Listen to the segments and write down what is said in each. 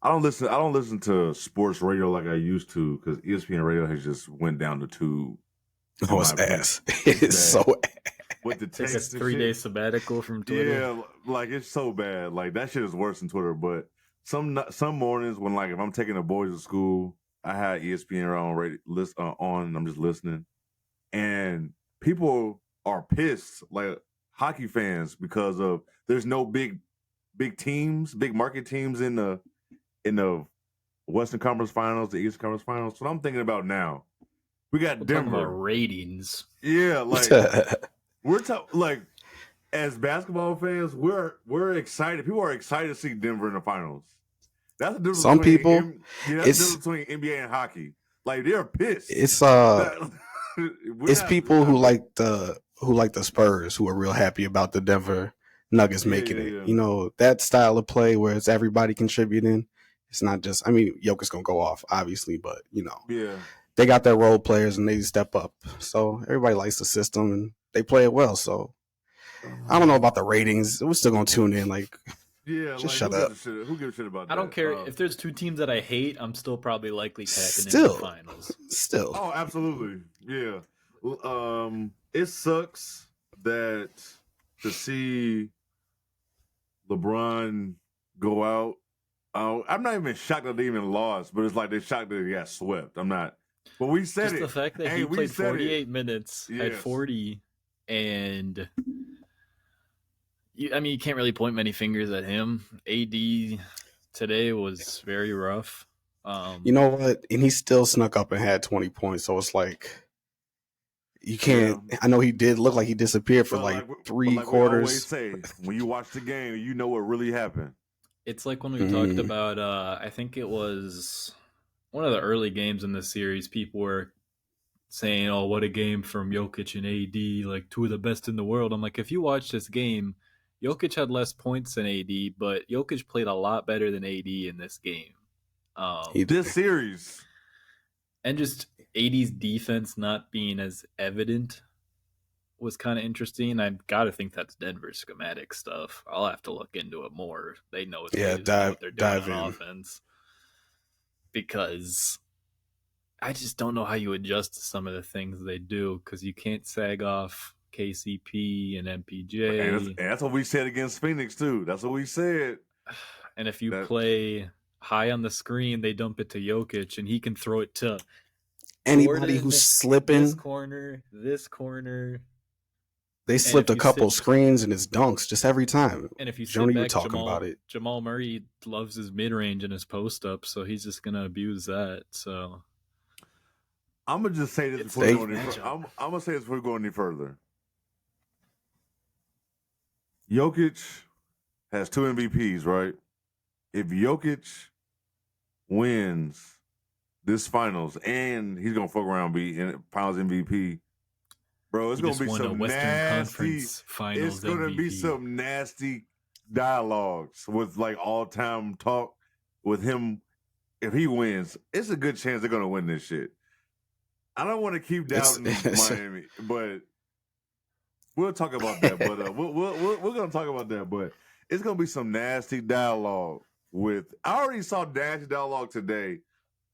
I don't listen to sports radio like I used to because ESPN radio has just went down the tube. In Oh, my it's opinion, ass. it's It's so bad ass. with the Take a text and 3-day shit. sabbatical from Twitter. Yeah, like it's so bad. Like that shit is worse than Twitter. But some mornings when like if I'm taking the boys to school, I had ESPN on on. And I'm just listening, and people are pissed, like hockey fans, because of there's no big teams, big market teams in the Western Conference Finals, the Eastern Conference Finals. So what I'm thinking about now, we got We're talking about Denver. ratings. Yeah, like we're like as basketball fans, we're excited. People are excited to see Denver in the finals. That's the difference Some between people, that's the it's difference between NBA and hockey. Like they're pissed. it's We're it's not, people who like the Spurs who are real happy about the Denver Nuggets making it. yeah. You know, that style of play where it's everybody contributing. It's not just, I mean, Jokic gonna go off, obviously, but you know, Yeah. they got their role players and they step up. So everybody likes the system and they play it well. So I don't know about the ratings. We're still gonna tune in. Like, Yeah, just like shut up. who gives a shit about that? I don't care if there's two teams that I hate. I'm still probably likely tapping into Still, the finals. still. Oh, absolutely. Yeah. It sucks that to see LeBron go out. I'm not even shocked that they even lost, but it's like they're shocked that they got swept. I'm not. But we said Just it. the fact that Hey, he we played said 48 minutes, had Yes. 40, and I mean, you can't really point many fingers at him. AD today was very rough. You know what? And he still snuck up and had 20 points. So it's like, you can't. Yeah. I know he did look like he disappeared for But like but three like we always quarters. say, when you watch the game, you know what really happened. It's like when we talked about, I think it was one of the early games in the series, people were saying, oh, what a game from Jokic and AD, like two of the best in the world. I'm like, if you watch this game, Jokic had less points than AD, but Jokic played a lot better than AD in this game. This series. And just AD's defense not being as evident was kind of interesting. I've got to think that's Denver schematic stuff. I'll have to look into it more. They know what they're doing on offense. Because I just don't know how you adjust to some of the things they do, because you can't sag off KCP and MPJ. And that's what we said against Phoenix, too. That's what we said. And if you play high on the screen, they dump it to Jokic, and he can throw it to anybody Jordan, who's slipping. This corner. They slipped a couple screens and his dunks just every time. And if you Jonah, sit you back, talking about it. Jamal Murray loves his mid-range and his post-up, so he's just going to abuse that. So I'm going to just say this before we go any further. I'm going to say this before we go any further. Jokic has 2 MVPs, right? If Jokic wins this finals and he's going to fuck around be in finals MVP, bro, it's going to be some nasty. It's going to be some nasty dialogues with like all-time talk with him. If he wins, it's a good chance they're going to win this shit. I don't want to keep doubting Miami, but we'll talk about that. But we're going to talk about that. But it's going to be some nasty dialogue with. I already saw nasty dialogue today.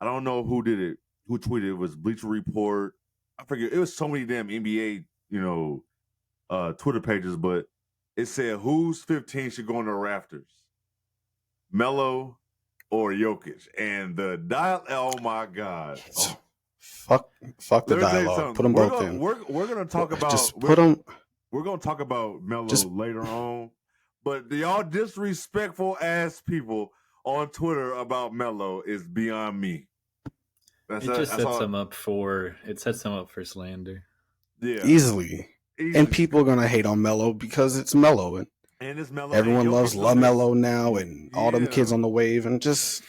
I don't know who did it, who tweeted it. It was Bleacher Report. I forget. It was so many damn NBA, Twitter pages, but it said who's 15 should go in the rafters, Melo or Jokic, and the dial. Oh my God! Oh. Fuck the dialogue. Put them both in. We're gonna talk about. Just put them. We're gonna talk about Melo later on, but y'all disrespectful ass people on Twitter about Melo is beyond me. It sets him up for slander. Yeah, easily. And people are gonna hate on Melo because it's Melo, and it's Melo. Everyone loves Melo now, and all them kids on the wave, and just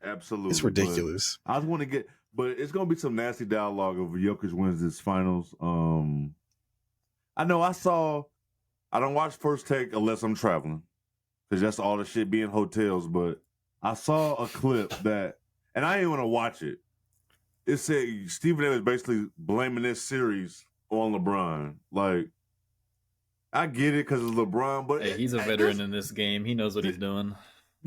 absolutely, it's ridiculous. I just want to get, but it's gonna be some nasty dialogue if Jokic wins this finals. I know I don't watch First Take unless I'm traveling, because that's all the shit be in hotels. But I saw a clip that, and I didn't want to watch it. It said Stephen A was basically blaming this series on LeBron. Like, I get it because it's LeBron, but hey, he's a veteran in this game. He knows what he's doing.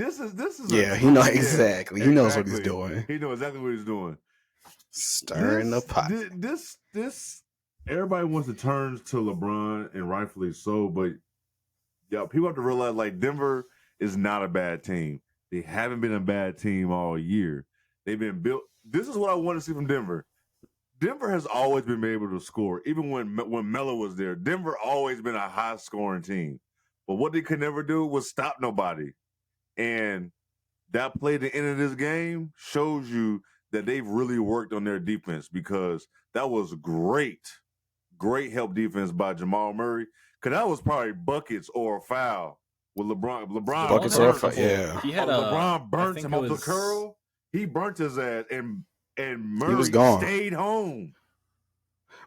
This is Yeah, he knows exactly. He knows what he's doing. He knows exactly what he's doing. Stirring the pot. This everybody wants to turn to LeBron, and rightfully so, but yeah, people have to realize like Denver is not a bad team. They haven't been a bad team all year. They've been built. This is what I want to see from Denver. Denver has always been able to score, even when Melo was there. Denver always been a high scoring team, but what they could never do was stop nobody. And that play at the end of this game shows you that they've really worked on their defense, because that was great help defense by Jamal Murray. Because that was probably buckets or a foul with LeBron. Buckets or a foul, yeah. LeBron burnt him off the curl. He burnt his ass, and Murray was gone. Stayed home.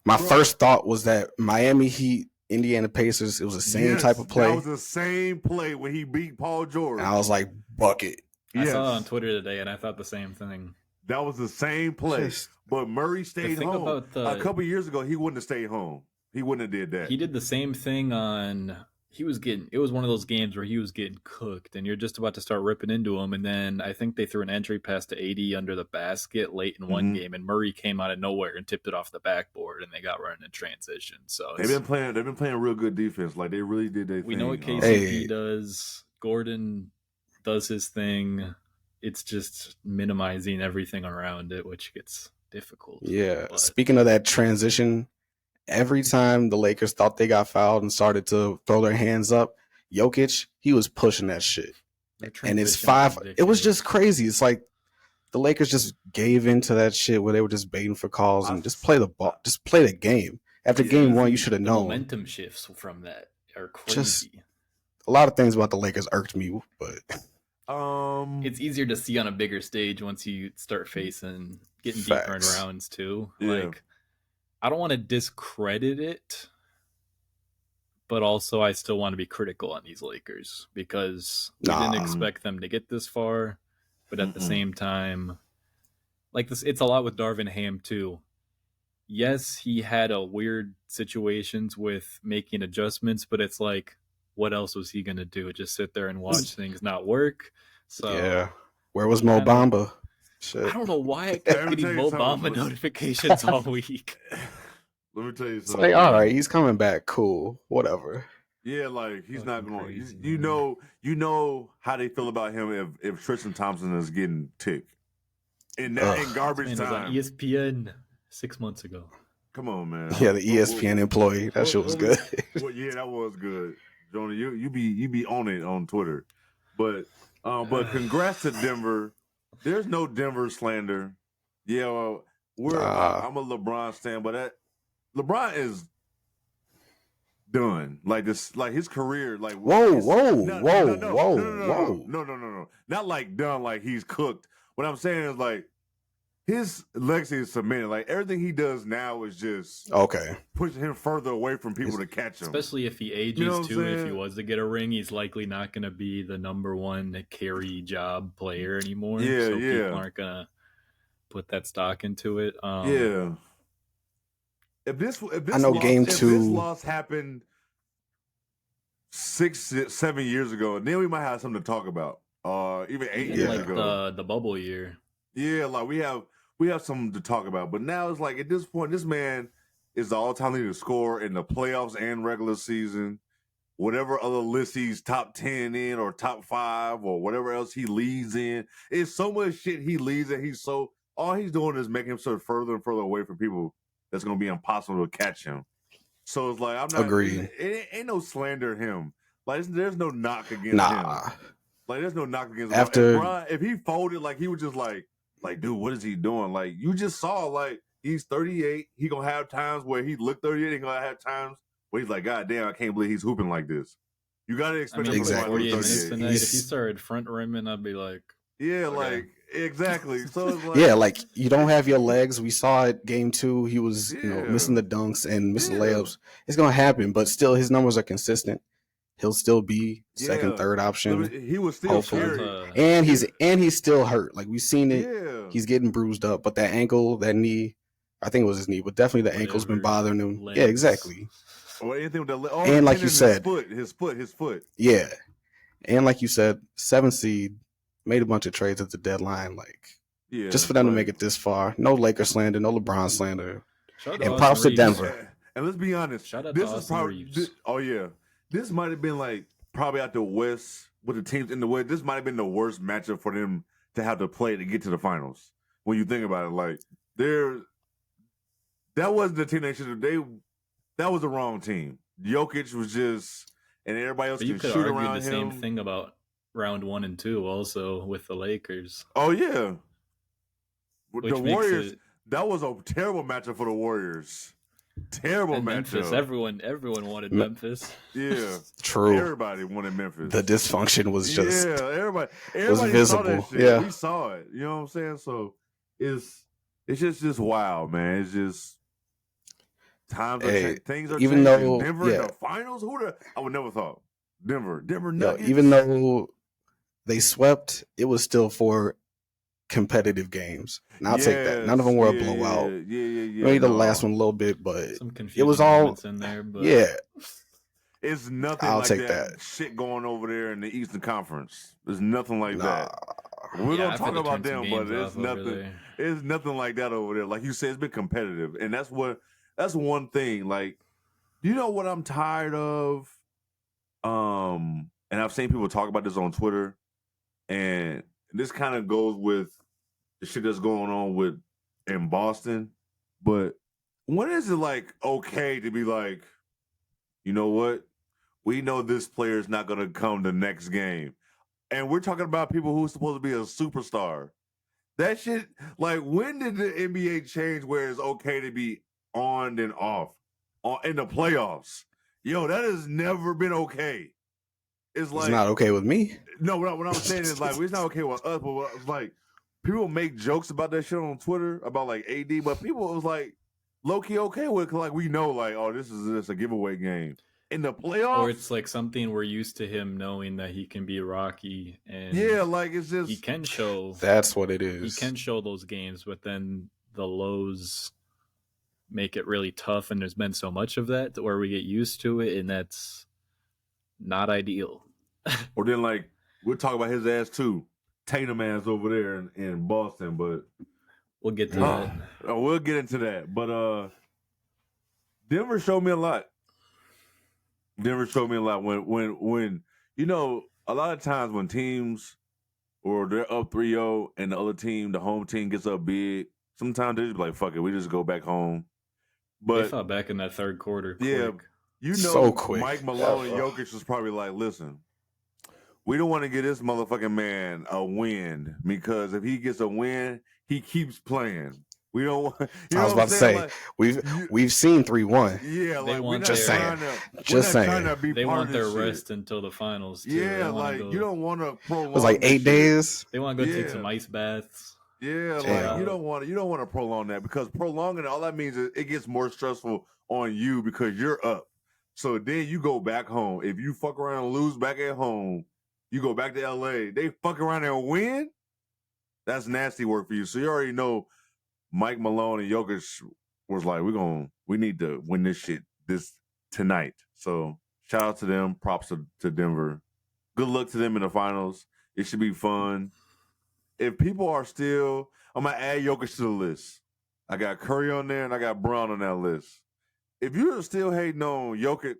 My first thought was that Miami Heat, Indiana Pacers, it was the same type of play. That was the same play when he beat Paul George. And I was like, bucket. I saw it on Twitter today, and I thought the same thing. That was the same play. But Murray stayed home. A couple years ago, he wouldn't have stayed home. He wouldn't have did that. He did the same thing on... It was one of those games where he was getting cooked, and you're just about to start ripping into him, and then I think they threw an entry pass to AD under the basket late in one game, and Murray came out of nowhere and tipped it off the backboard, and they got running in transition. So they've been playing real good defense. Like they really did their thing. We know what KCP does. Gordon does his thing. It's just minimizing everything around it, which gets difficult. Yeah. But speaking of that transition, every time the Lakers thought they got fouled and started to throw their hands up, Jokic, he was pushing that shit. And it's it was just crazy. It's like the Lakers just gave into that shit where they were just baiting for calls and just play the ball, just play the game. After game one, you should have known. Momentum shifts from that are crazy. Just a lot of things about the Lakers irked me, but it's easier to see on a bigger stage once you start getting deeper in rounds too. Yeah. Like, I don't want to discredit it, but also I still want to be critical on these Lakers because we didn't expect them to get this far. But at the same time, like this, it's a lot with Darvin Ham too. Yes, he had a weird situations with making adjustments, but it's like, what else was he going to do? Just sit there and watch things not work? So yeah. Where was Mo Bamba? Shit. I don't know why I kept getting Mo Bamba notifications all week. Let me tell you something. It's like, all right, he's coming back. Cool. Whatever. Yeah, like he's not going. You know how they feel about him if Tristan Thompson is getting ticked in garbage time. On ESPN 6 months ago. Come on, man. Yeah, the ESPN employee. That shit was good. Yeah, that was good. Jonah, you be on it on Twitter, but congrats to Denver. There's no Denver slander. Yeah, well, I'm a LeBron stan, but LeBron is done. Like this, like his career. Like whoa, not like done. Like he's cooked. What I'm saying is like his legacy is cemented. Like everything he does now is just pushing him further away from people to catch him. Especially if he ages too. If he was to get a ring, he's likely not going to be the number one carry job player anymore. Yeah, so people aren't gonna put that stock into it. Yeah. If this game 2. If this loss happened 6-7 years ago, then we might have something to talk about. Even 8 years ago, the bubble year. Yeah, like we have something to talk about. But now it's like at this point, this man is the all-time leader scorer in the playoffs and regular season. Whatever other list he's top 10 in or top 5 or whatever else he leads in, it's so much shit he leads in. All he's doing is making himself further and further away from people. That's going to be impossible to catch him. So it's like, I'm not... Agreed. It ain't no slander him. Like, there's no knock against him. Like, there's no knock against him. If he folded, like, he was just like, dude, what is he doing? Like, you just saw, like, he's 38. He going to have times where he looked 38. He going to have times where he's like, God damn, I can't believe he's hooping like this. You got to expect him to 48 minutes tonight. If he started front rimming, I'd be like... Yeah, like... Exactly. So it's like, yeah, like you don't have your legs. We saw it game 2. He was missing the dunks and missing layups. It's gonna happen, but still his numbers are consistent. He'll still be second, third option. He was still scary. And he's still hurt. Like we've seen it. Yeah. He's getting bruised up, but that ankle, that knee, I think it was his knee, but definitely the ankle's been bothering him. Legs. Yeah, exactly. Or anything with the and like you said, his foot. Yeah. And like you said, 7 seed. made a bunch of trades at the deadline, like Yeah, just for them to make it this far. No Lakers slander, no LeBron slander. And props to Denver. And let's be honest, shout out this to is probably this might have been like probably out the West with the teams in the West. This might have been the worst matchup for them to have to play to get to the finals. When you think about it, like that wasn't the team they should have. That was the wrong team. Jokic was just, and everybody else can shoot around him. The same thing about round 1 and 2 also with the Lakers. Oh yeah, the Warriors. That was a terrible matchup for the Warriors. Terrible matchup. Memphis, everyone wanted Memphis. Yeah, true. Everybody wanted Memphis. The dysfunction was just everybody was visible. Saw that shit. Yeah, we saw it. You know what I'm saying? So it's just wild, man. It's just times things are even changing. Though Denver in the finals. I would never thought Denver Nuggets. Even though they swept, it was still 4 competitive games. And I'll take that. None of them were a blowout. Yeah. Maybe the last one a little bit, but it was all in there. But it's nothing. I'll like take that shit going over there in the Eastern Conference. There's nothing like that. We're gonna talk about them, but it's nothing. It's nothing like that over there. Like you said, it's been competitive, and that's one thing. Like, you know what I'm tired of? And I've seen people talk about this on Twitter, and this kind of goes with the shit that's going on in Boston. But when is it like okay to be like, you know what? We know this player is not going to come the next game. And we're talking about people who's supposed to be a superstar. That shit, like, when did the NBA change where it's okay to be on and off in the playoffs? Yo, that has never been okay. It's not okay with me. No, what I'm saying is like, it's not okay with us, but it's like, people make jokes about that shit on Twitter about like AD, but people was like low-key okay with it, cause like we know like, oh, this is a giveaway game. In the playoffs, or it's like something we're used to him knowing that he can be rocky, and like it's just he can show. That's what it is. He can show those games, but then the lows make it really tough, and there's been so much of that where we get used to it, and that's not ideal. Or then like we'll talk about his ass too, Tatum ass over there in Boston, but we'll get to that. We'll get into that, but Denver showed me a lot. When you know, a lot of times when teams or they're up 3-0 and the other team, the home team gets up big, sometimes they just be like, fuck it, we just go back home. But they fought back in that third quarter. Yeah, quick. You know, so quick. Mike Malone and Jokic was probably like, listen, we don't want to get this motherfucking man a win, because if he gets a win, he keeps playing. We don't want. I was about to say, like, we've seen 3-1. Yeah, like we're not just saying. Trying to be they part want of their this rest shit. Until the finals. Too. Yeah, like you don't want to prolong. It was like 8 days. They want to go take some ice baths. Yeah, like you don't want to prolong that, because prolonging it, all that means is it gets more stressful on you because you're up. So then you go back home. If you fuck around and lose back at home, you go back to LA. They fuck around and win. That's nasty work for you. So you already know Mike Malone and Jokic was like, we need to win this shit tonight. So shout out to them. Props to Denver. Good luck to them in the finals. It should be fun. If people are still, I'm going to add Jokic to the list. I got Curry on there and I got Brown on that list. If you're still hating on Jokic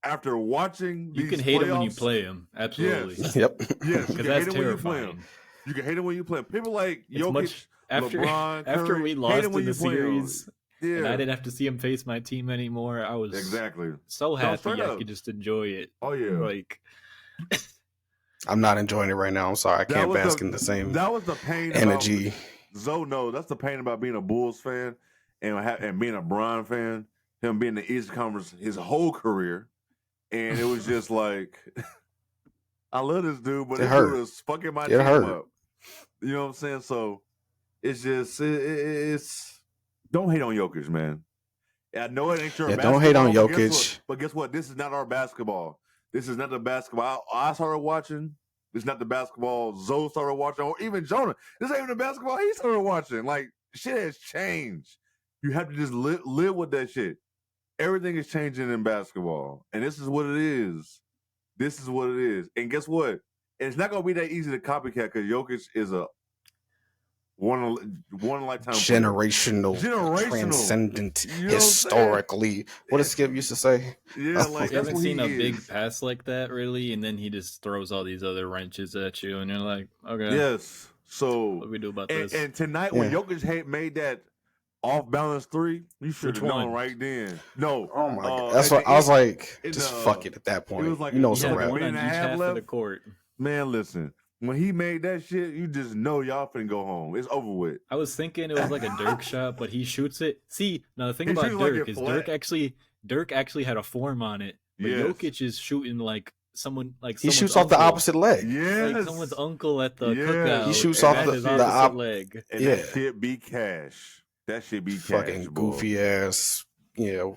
after watching these you can hate playoffs, him when you play him. Absolutely. Yes. Yep. Yes. Because that's terrifying. You can hate him when you play him. People like Jokic, LeBron, after Curry, we lost in the series, and I Yeah. didn't have to see him face my team anymore, I was Exactly. so happy straight I up. could just enjoy it. Oh, yeah. Like, I'm not enjoying it right now. I'm sorry. I can't bask in the same That was the pain. energy. Zoe knows that's the pain about being a Bulls fan and being a Bron fan. Him being in the Eastern Conference his whole career, and it was just like, I love this dude, but It this hurt. dude was fucking my It team hurt. up. You know what I'm saying? So it's just it's don't hate on Jokic, man. I know it ain't your basketball. Don't hate on but guess Jokic. what? But guess what? This is not our basketball. This is not the basketball I started watching. This is not the basketball Zoe started watching, or even Jonah. This ain't even the basketball he started watching. Like, shit has changed. You have to just live with that shit. Everything is changing in basketball, and this is what it is. This is what it is. And guess what? it's not gonna be that easy to copycat because Jokic is a one lifetime generational, transcendent, historically. What does Skip used to say? Yeah, like you haven't seen a big pass like that really, and then he just throws all these other wrenches at you, and you're like, okay, yes. So what do we do about this? And tonight when Jokic made that off balance 3, you should have known right then. No, oh my god, that's what I was like. Just fuck it at that point. It was like some rap. One on each half of the court. Man, listen. When he made that shit, you just know y'all finna go home. It's over with. I was thinking it was like a Dirk shot, but he shoots it. See, now the thing about Dirk is Dirk actually had a form on it. But Jokic is shooting like someone he shoots off the opposite leg. Yeah, like someone's uncle at the cookout. He shoots off the opposite leg. And that shit be cash. That shit be fucking cash, goofy ass. Yeah.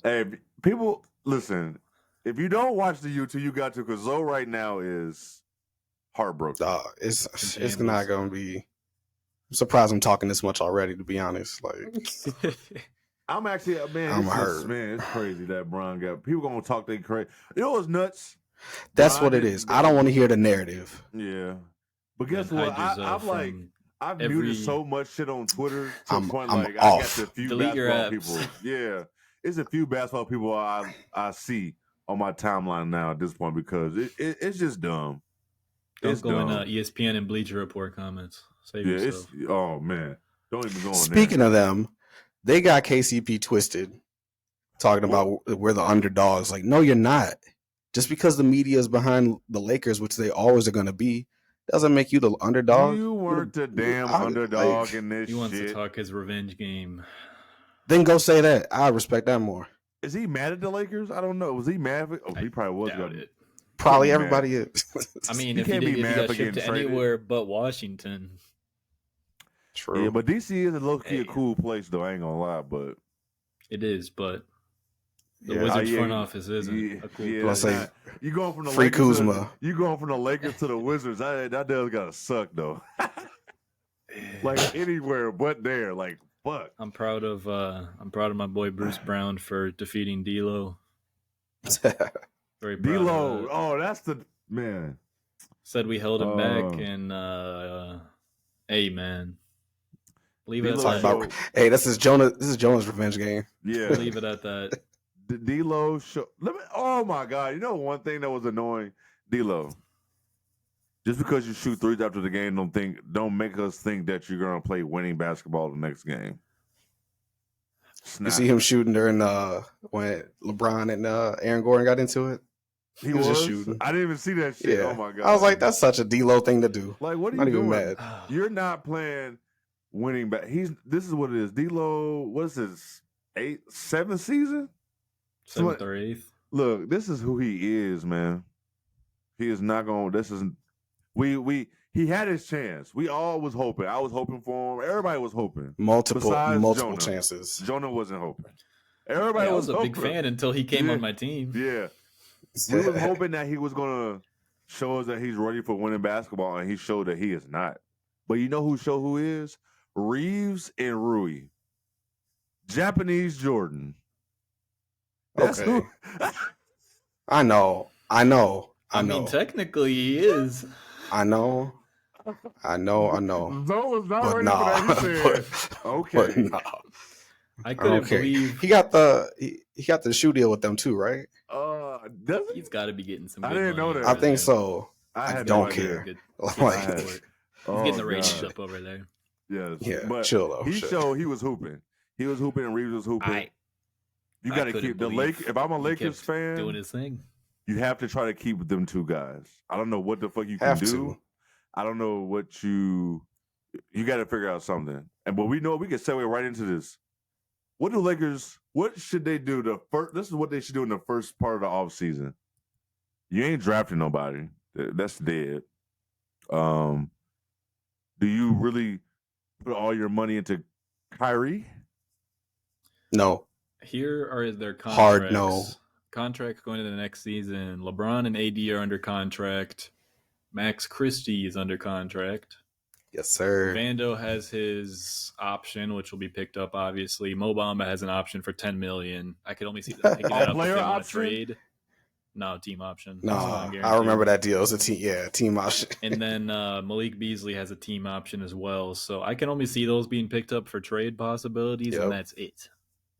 Hey, people, listen. If you don't watch the YouTube, you got to, because Zoe right now is heartbroken. It's not gonna be. I'm surprised I'm talking this much already. To be honest, like I'm actually I'm hurt. Man, it's crazy that Bron got people gonna talk they crazy. You know what's nuts? That's what it is. I don't want to hear the narrative. Yeah, but guess what? I'm like. I've muted so much shit on Twitter to the point like I got the few Delete basketball people. Yeah, it's a few basketball people I see on my timeline now at this point because it's just dumb. Don't go in ESPN and Bleacher Report comments. Save yourself. Oh man, don't even go on. Speaking of them, they got KCP twisted, talking about we're the underdogs. Like, no, you're not. Just because the media is behind the Lakers, which they always are going to be, doesn't make you the underdog. You weren't the damn underdog in this shit. He wants to talk his revenge game. Then go say that. I respect that more. Is he mad at the Lakers? I don't know. Was he mad? He probably was. Probably everybody is. I mean, if he got shipped to anywhere but Washington. True. Yeah, but DC is a low-key a cool place, though. I ain't gonna lie, but it is. But the Wizards front office isn't a cool place. You going from the free Lakers Kuzma? You going from the Lakers to the Wizards? That does gotta suck, though. Like anywhere but there. Like fuck. I'm proud of my boy Bruce Brown for defeating D'Lo. Very proud. D'Lo. Oh, that's the man. Said we held him back, and hey man, leave it at that. Hey, this is Jonah's revenge game. Yeah, leave it at that. D'Lo show. Oh my god! You know one thing that was annoying, D'Lo. Just because you shoot threes after the game, don't make us think that you're gonna play winning basketball the next game. Snap. You see him shooting during when LeBron and Aaron Gordon got into it. He was just shooting. I didn't even see that shit. Yeah. Oh my god! I was like, that's such a D'Lo thing to do. Like, what are you doing? Mad. You're not playing winning back. This is what it is. D'Lo, what is his 7th season? 7th or 8th. Look, this is who he is, man. He is not going. This is he had his chance. We all was hoping. I was hoping for him. Everybody was hoping. Multiple Jonah. chances. Jonah wasn't hoping. Everybody was a big fan until he came on my team. Yeah. We was hoping that he was going to show us that he's ready for winning basketball, and he showed that he is not. But you know who is? Reeves and Rui. Japanese Jordan. That's okay. I know. I mean, technically he is. I know. Zoe was not ready for that. He said, okay. But nah. I couldn't believe he got the shoe deal with them too, right? He's got to be getting some. I didn't know that. I think so. I don't care. He's getting the ratings up over there. Yes. Yeah. But chill though. He showed he was hooping. He was hooping, and Reeves was hooping. You got to keep the Lakers. If I'm a Lakers fan, doing his thing, you have to try to keep them two guys. I don't know what the fuck you can do. I don't know what you got to figure out something. But we know we can segue right into this. What should they do this is what they should do in the first part of the offseason. You ain't drafting nobody. That's dead. Do you really put all your money into Kyrie? No. Here are their contracts. Hard no. Contracts going into the next season. LeBron and AD are under contract. Max Christie is under contract. Yes, sir. Vando has his option, which will be picked up, obviously. Mo Bamba has an option for $10 million. I could only see them picking it up if they want to trade. No, team option. No, I remember that deal. It was a team option. And then Malik Beasley has a team option as well. So I can only see those being picked up for trade possibilities, and that's it.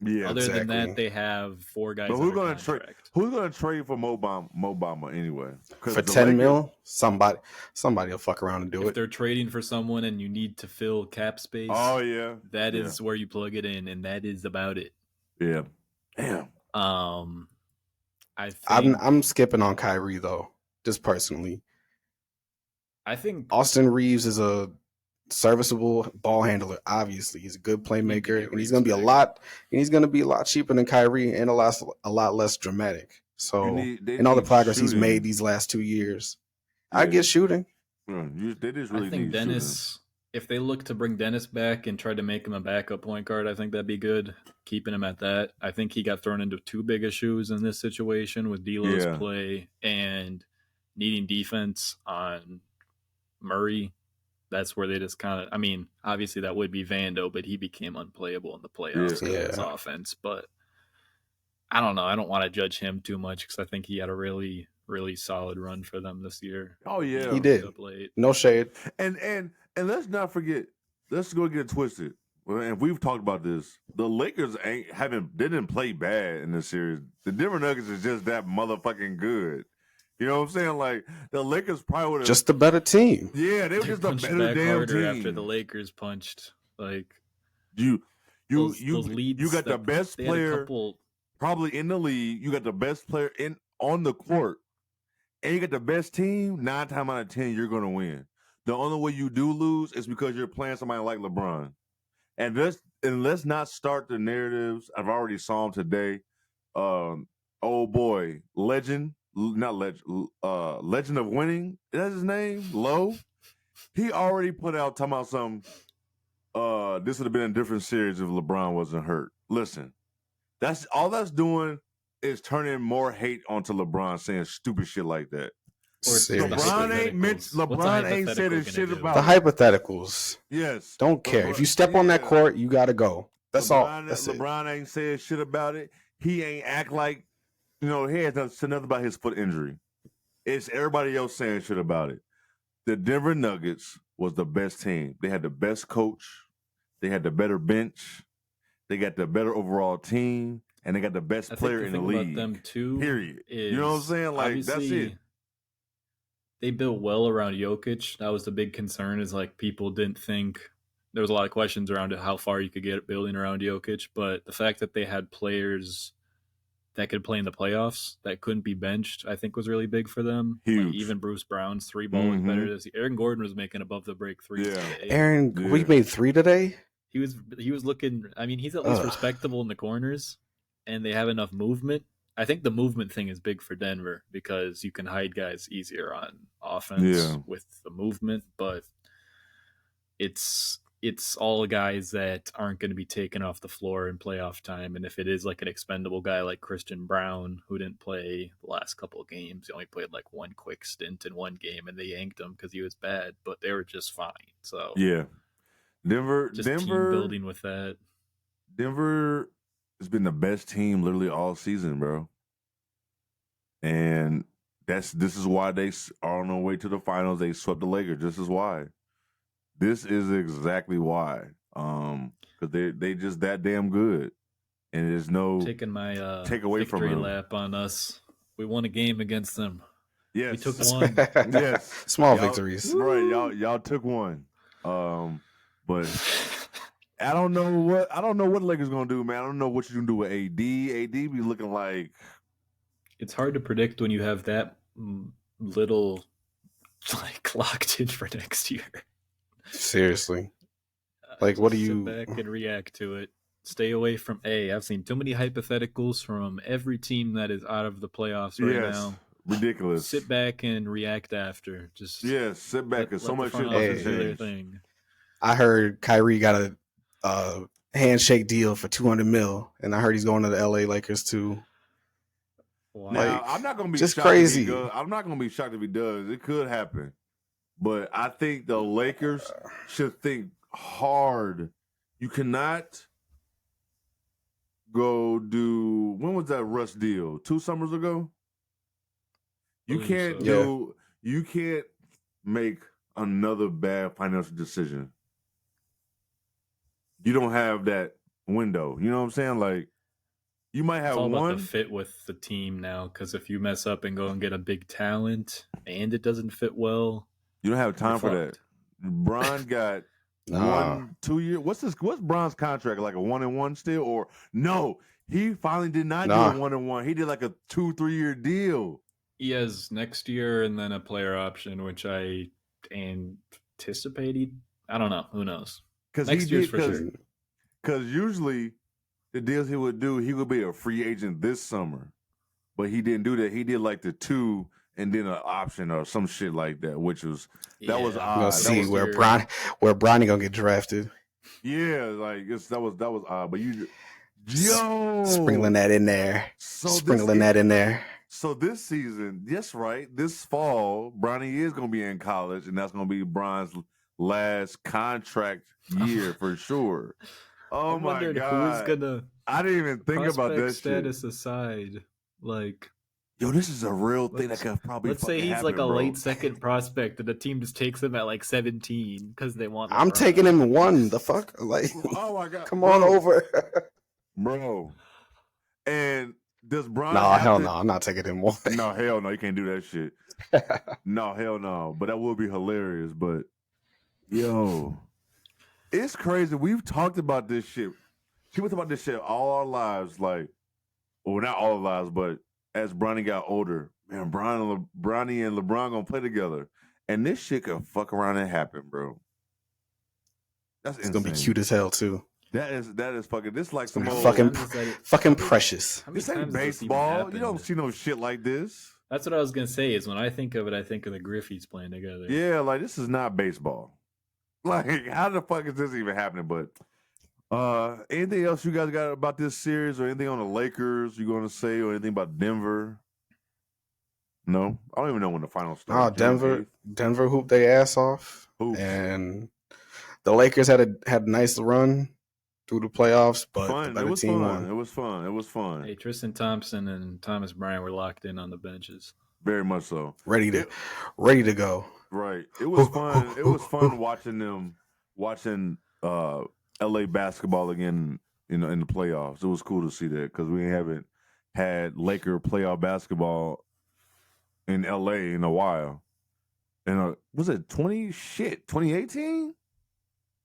Yeah, Other than that, they have 4 guys. But who's going to trade? Who's going to trade for Mo Bamba anyway? For 10 mil, somebody will fuck around and do it. If they're trading for someone and you need to fill cap space, that is where you plug it in, and that is about it. Yeah, damn. I'm skipping on Kyrie though, just personally. I think Austin Reeves is a serviceable ball handler. Obviously, he's a good playmaker, and he's going to be a lot cheaper than Kyrie and a lot less dramatic. So, and all the progress he's made these last 2 years, I get shooting. They just really I think Dennis. Shooting. If they look to bring Dennis back and try to make him a backup point guard, I think that'd be good. Keeping him at that, I think he got thrown into too big of shoes in this situation with D'Lo's play and needing defense on Murray. That's where they just kind of, I mean, obviously that would be Vando, but he became unplayable in the playoffs with his offense. But I don't know. I don't want to judge him too much because I think he had a really, really solid run for them this year. Oh, yeah. He did. No shade. And let's not forget, let's go get it twisted. And we've talked about this. The Lakers didn't play bad in this series. The Denver Nuggets is just that motherfucking good. You know what I'm saying? Like, the Lakers probably would have... Just a better team. Yeah, they were just a better damn team. After the Lakers punched, like... You leads got the best player probably in the league. You got the best player on the court. And you got the best team. 9 times out of 10, you're going to win. The only way you do lose is because you're playing somebody like LeBron. And let's not start the narratives. I've already saw him today. Oh, boy. Legend of Winning. Is that his name? Low. He already put out talking about some. This would have been a different series if LeBron wasn't hurt. Listen, that's doing is turning more hate onto LeBron, saying stupid shit like that. LeBron ain't said his shit about the hypotheticals. Yes, don't care if you step on that court, you gotta go. That's all. LeBron ain't said shit about it. He ain't act like. He has nothing about his foot injury. It's everybody else saying shit about it. The Denver Nuggets was the best team. They had the best coach. They had the better bench. They got the better overall team. And they got the best player in the league. About them too. Period. You know what I'm saying? Like, that's it. They built well around Jokic. That was the big concern is like people didn't think there was a lot of questions around it, how far you could get building around Jokic. But the fact that they had players that could play in the playoffs that couldn't be benched, I think was really big for them. Huge. Like even Bruce Brown's 3 ball was better this year. Aaron Gordon was making above the break 3. Yeah. We made 3 today? He was looking, I mean, he's at least respectable in the corners and they have enough movement. I think the movement thing is big for Denver because you can hide guys easier on offense with the movement, but it's all guys that aren't going to be taken off the floor in playoff time. And if it is like an expendable guy like Christian Brown, who didn't play the last couple of games, he only played like 1 quick stint in 1 game and they yanked him because he was bad, but they were just fine. So Denver team building with that. Denver has been the best team literally all season, bro. And this is why they are on their way to the finals. They swept the Lakers. This is why. This is exactly why. Because they just that damn good. And there's no taking my take away from victory them. lap on us. We won a game against them. Yes. We took 1. Yes. Small victories. Right. Y'all took 1. But I don't know what Lakers gonna do, man. I don't know what you're gonna do with AD. AD be looking like it's hard to predict when you have that little like locked in for next year. Seriously. Like, what do you sit back and react to it? Stay away from I've seen too many hypotheticals from every team that is out of the playoffs right now. Ridiculous. Sit back and react after. Just sit back because so much shit does their thing. I heard Kyrie got a handshake deal for $200 million, and I heard he's going to the LA Lakers too. Wow. Now, I'm not gonna be just shocked crazy. I'm not gonna be shocked if he does. It could happen, but I think the Lakers should think hard. You cannot go do. When was that Russ deal? 2 summers ago. You can't you can't make another bad financial decision. You don't have that window. You know what I'm saying? Like, you might have it's all one. about the fit with the team now, because if you mess up and go and get a big talent and it doesn't fit well, you don't have time for that. Bron got 1 2 years. What's Bron's contract? Like a 1-1 still? Or no, he finally did not do a 1-1. He did like a 2-3 year deal. He has next year and then a player option, which I anticipated. I don't know. Who knows? Next year's for sure. Because usually the deals he would do, he would be a free agent this summer. But he didn't do that. He did like the 2 and then an option or some shit like that, which was was odd. We'll see where Bronny gonna get drafted. Yeah, like that was odd. But sprinkling that in there. That in there. So this season, yes, right. This fall, Bronny is gonna be in college, and that's gonna be Bron's last contract year for sure. Oh I'm my god! Who's gonna? I didn't even think about that status shit. Aside, like, yo, this is a real thing that could probably. Let's say he's happen, like a bro. late second prospect, and the team just takes him at like 17 because they want. I'm taking him 1. The fuck, like, oh my god! Come on over, bro. And does Bron? No, hell no. I'm not taking him 1. No, hell no. You can't do that shit. No, hell no. But that would be hilarious. But yo, it's crazy. We've talked about this shit. People talk about this shit all our lives. Like, well, not all our lives, but as Bronny got older, man, Bronny and LeBron gonna play together, and this shit could fuck around and happen, bro. It's gonna be cute as hell too. That is fucking. This like some old fucking precious. This ain't baseball. You don't see no shit like this. That's what I was gonna say. Is when I think of it, I think of the Griffeys playing together. Yeah, like this is not baseball. Like, how the fuck is this even happening? But anything else you guys got about this series, or anything on the Lakers you gonna say, or anything about Denver? No, I don't even know when the finals start. Denver hooped their ass off, and the Lakers had a nice run through the playoffs, but the better team won. It was fun. Hey, Tristan Thompson and Thomas Bryant were locked in on the benches. Very much so. Ready to go. Right. It was fun. It was fun watching LA basketball again, in the playoffs. It was cool to see that because we haven't had Laker playoff basketball in LA in a while. And was it 2018?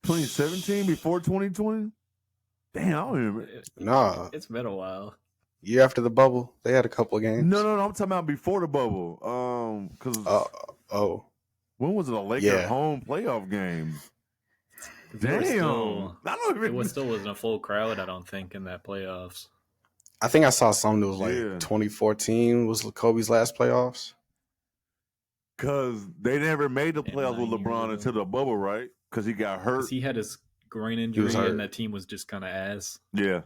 2017 before 2020? Damn, I don't remember. Nah. It's been a while. Year after the bubble, they had a couple of games. No, I'm talking about before the bubble. When was it a Laker home playoff game? Damn. It still wasn't a full crowd, I don't think, in that playoffs. I think I saw something that was like 2014 was Kobe's last playoffs. Because they never made the playoffs with LeBron until the bubble, right? Because he got hurt. He had his groin injury, and that team was just kind of ass. Yeah.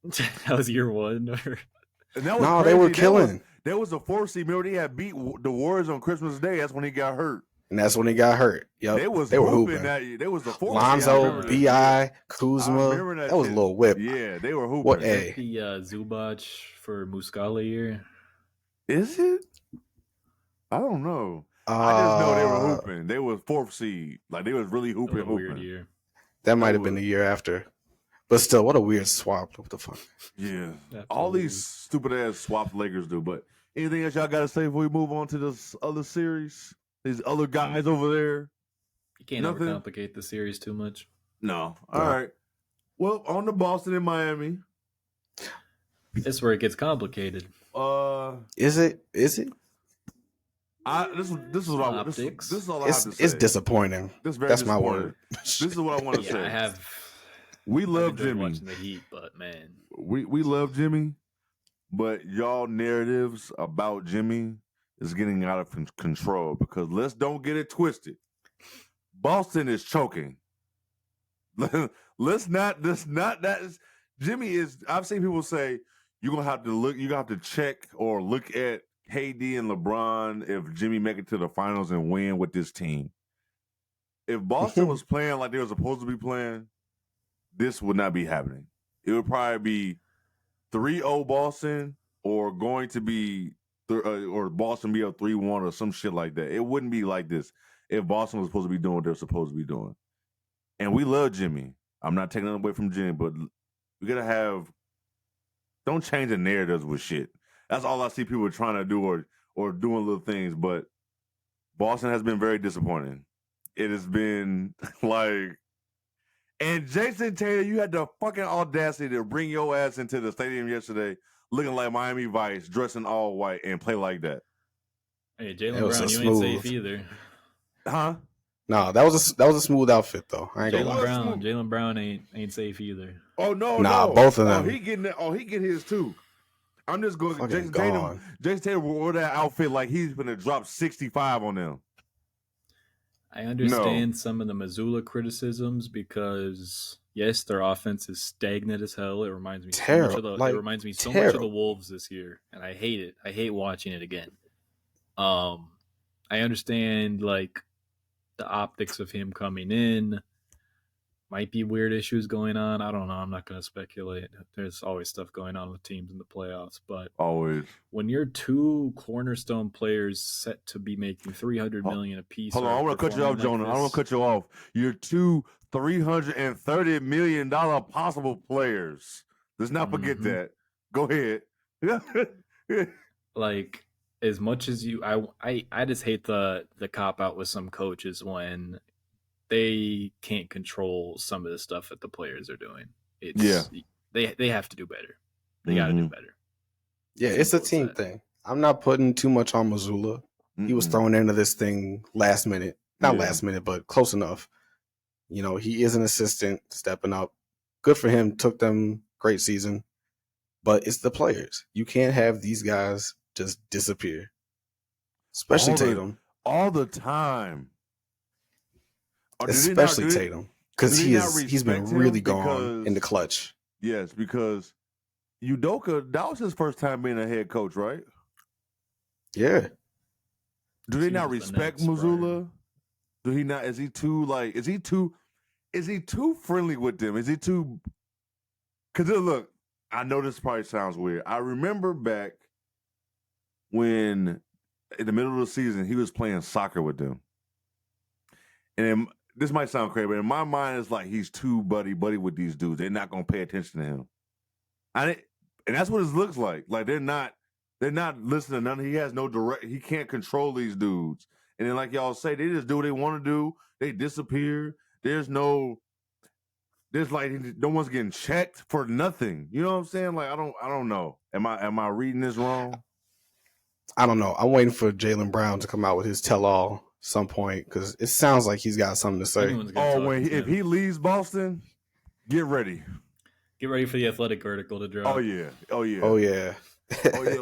That was year 1. No, they were killing. There was a 4 seed. Remember, he had beat the Warriors on Christmas Day. That's when he got hurt. And that's when he got hurt. Yep. They were hooping that year. There was the 4 Lonzo, B.I., Kuzma. That was a little whip. Yeah, they were hooping. What the Zubac for Muscala year? Is it? I don't know. I just know they were hooping. They was 4th seed. Like, they was really hooping. Weird year. That might have been the year after. But still, what a weird swap. What the fuck? Yeah. Absolutely. All these stupid ass swaps Lakers do. But anything else y'all got to say before we move on to this other series? These other guys over there? You can't overcomplicate the series too much. No. All right. Well, on to Boston and Miami. That's where it gets complicated. Is it? This is what I want. This is all I have to say. It's disappointing. That's my word. This is what I want to say. We love Jimmy. Watching the Heat, but man, we love Jimmy, but y'all narratives about Jimmy is getting out of control because let's don't get it twisted. Boston is choking. Jimmy is. I've seen people say you're gonna have to look. You have to check or look at KD and LeBron if Jimmy make it to the finals and win with this team. If Boston was playing like they were supposed to be playing, this would not be happening. It would probably be 3-0 Boston or going to be or Boston be up 3-1 or some shit like that. It wouldn't be like this if Boston was supposed to be doing what they're supposed to be doing. And we love Jimmy. I'm not taking it away from Jimmy, but we gotta have. Don't change the narratives with shit. That's all I see people trying to do or doing little things. But Boston has been very disappointing. It has been like. And Jason Taylor, you had the fucking audacity to bring your ass into the stadium yesterday looking like Miami Vice, dressing all white, and play like that. Hey, Jaylen Brown, you ain't safe either. Huh? No, that was a smooth outfit though. I ain't gonna lie. Jaylen Brown ain't safe either. Oh no, both of them. He get his too. I'm just going. Jason Taylor wore that outfit like he's gonna drop 65 on them. I understand some of the Missoula criticisms because yes, their offense is stagnant as hell. It reminds me so much of the Wolves this year, and I hate it. I hate watching it again. I understand like the optics of him coming in. Might be weird issues going on. I don't know. I'm not going to speculate. There's always stuff going on with teams in the playoffs. But always, when you're two cornerstone players set to be making $300 million apiece. Hold on, I want to cut you off, Jonah. I want to cut you off. You're two $330 million possible players. Let's not forget that. Go ahead. Like as much as I just hate the cop out with some coaches when they can't control some of the stuff that the players are doing. They have to do better. They got to do better. Yeah, it's a team thing. I'm not putting too much on Missoula. He was thrown into this thing last minute. Not last minute, but close enough. You know, he is an assistant stepping up. Good for him. Took them great season. But it's the players. You can't have these guys just disappear. Especially Tatum. All the time. Especially Tatum, because he's been really gone in the clutch. Yes, because Udoka, that was his first time being a head coach, right? Yeah. Do they not respect Missoula? Do he not? Is he too friendly with them? Is he too? Because look, I know this probably sounds weird. I remember back when in the middle of the season he was playing soccer with them, and this might sound crazy, but in my mind, it's like he's too buddy with these dudes. They're not gonna pay attention to him, and that's what it looks like. Like they're not listening to none. He has no direct. He can't control these dudes. And then, like y'all say, they just do what they want to do. They disappear. There's like no one's getting checked for nothing. You know what I'm saying? Like I don't know. Am I reading this wrong? I don't know. I'm waiting for Jaylen Brown to come out with his tell-all some point because it sounds like he's got something to say. If he leaves Boston, get ready. Get ready for the Athletic article to drop. Oh yeah.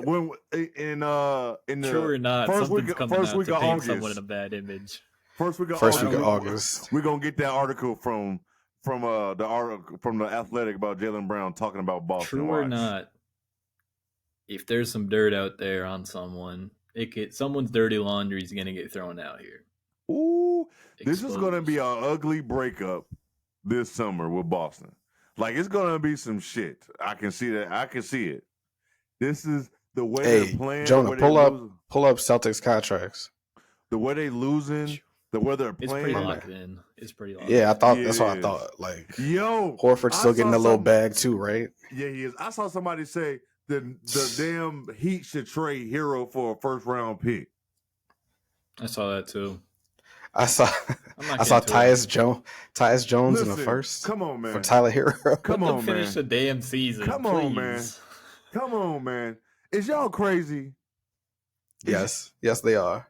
When in the true or not, first something's week, coming first out week to of paint August. someone in a bad image. First week of August. We're gonna get that article from the Athletic about Jaylen Brown talking about Boston. True or not, if there's some dirt out there on someone, someone's dirty laundry is gonna get thrown out here. Ooh, this is gonna be an ugly breakup this summer with Boston. Like it's gonna be some shit. I can see that. I can see it. This is the way they're playing. Jonah, pull up Celtics contracts. The way they losing, the way they're playing. It's pretty locked in. It's pretty locked in. That's what I thought. Like, Horford's still getting a little bag too, right? Yeah, he is. I saw somebody say the damn Heat should trade Hero for a first round pick. I saw that too. I saw Tyus Jones in the first. Come on, man. For Tyler Hero. Come on, man. Finish the damn season. Come on, man. Come on, man. Is y'all crazy? Yes, they are.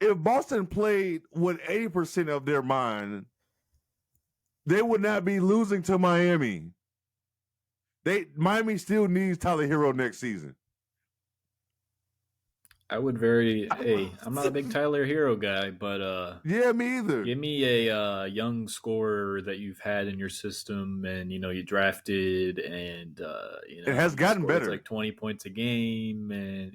If Boston played with 80% of their mind, they would not be losing to Miami. Miami still needs Tyler Hero next season. I would I'm not a big Tyler Hero guy, but yeah, me either. Give me a young scorer that you've had in your system, and you drafted, and it has gotten better, like 20 points a game, and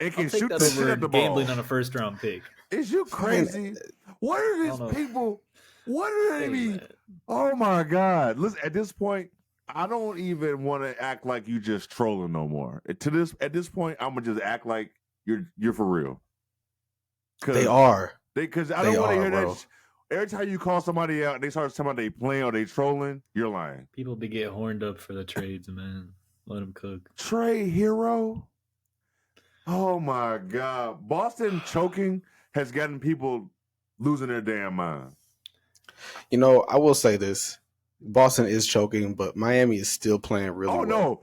it can shoot the shit at the ball. Gambling on a first round pick. Is you crazy? What are these people? What are they? Oh my God! Listen, at this point, I don't even want to act like you just trolling no more. At this point, I'm gonna just act like you're for real. They are. Because I don't want to hear that. Every time you call somebody out and they start talking about they playing or they trolling, you're lying. People be getting horned up for the trades, man. Let them cook. Trade hero. Oh my God. Boston choking has gotten people losing their damn mind. You know, I will say this. Boston is choking, but Miami is still playing really well. No.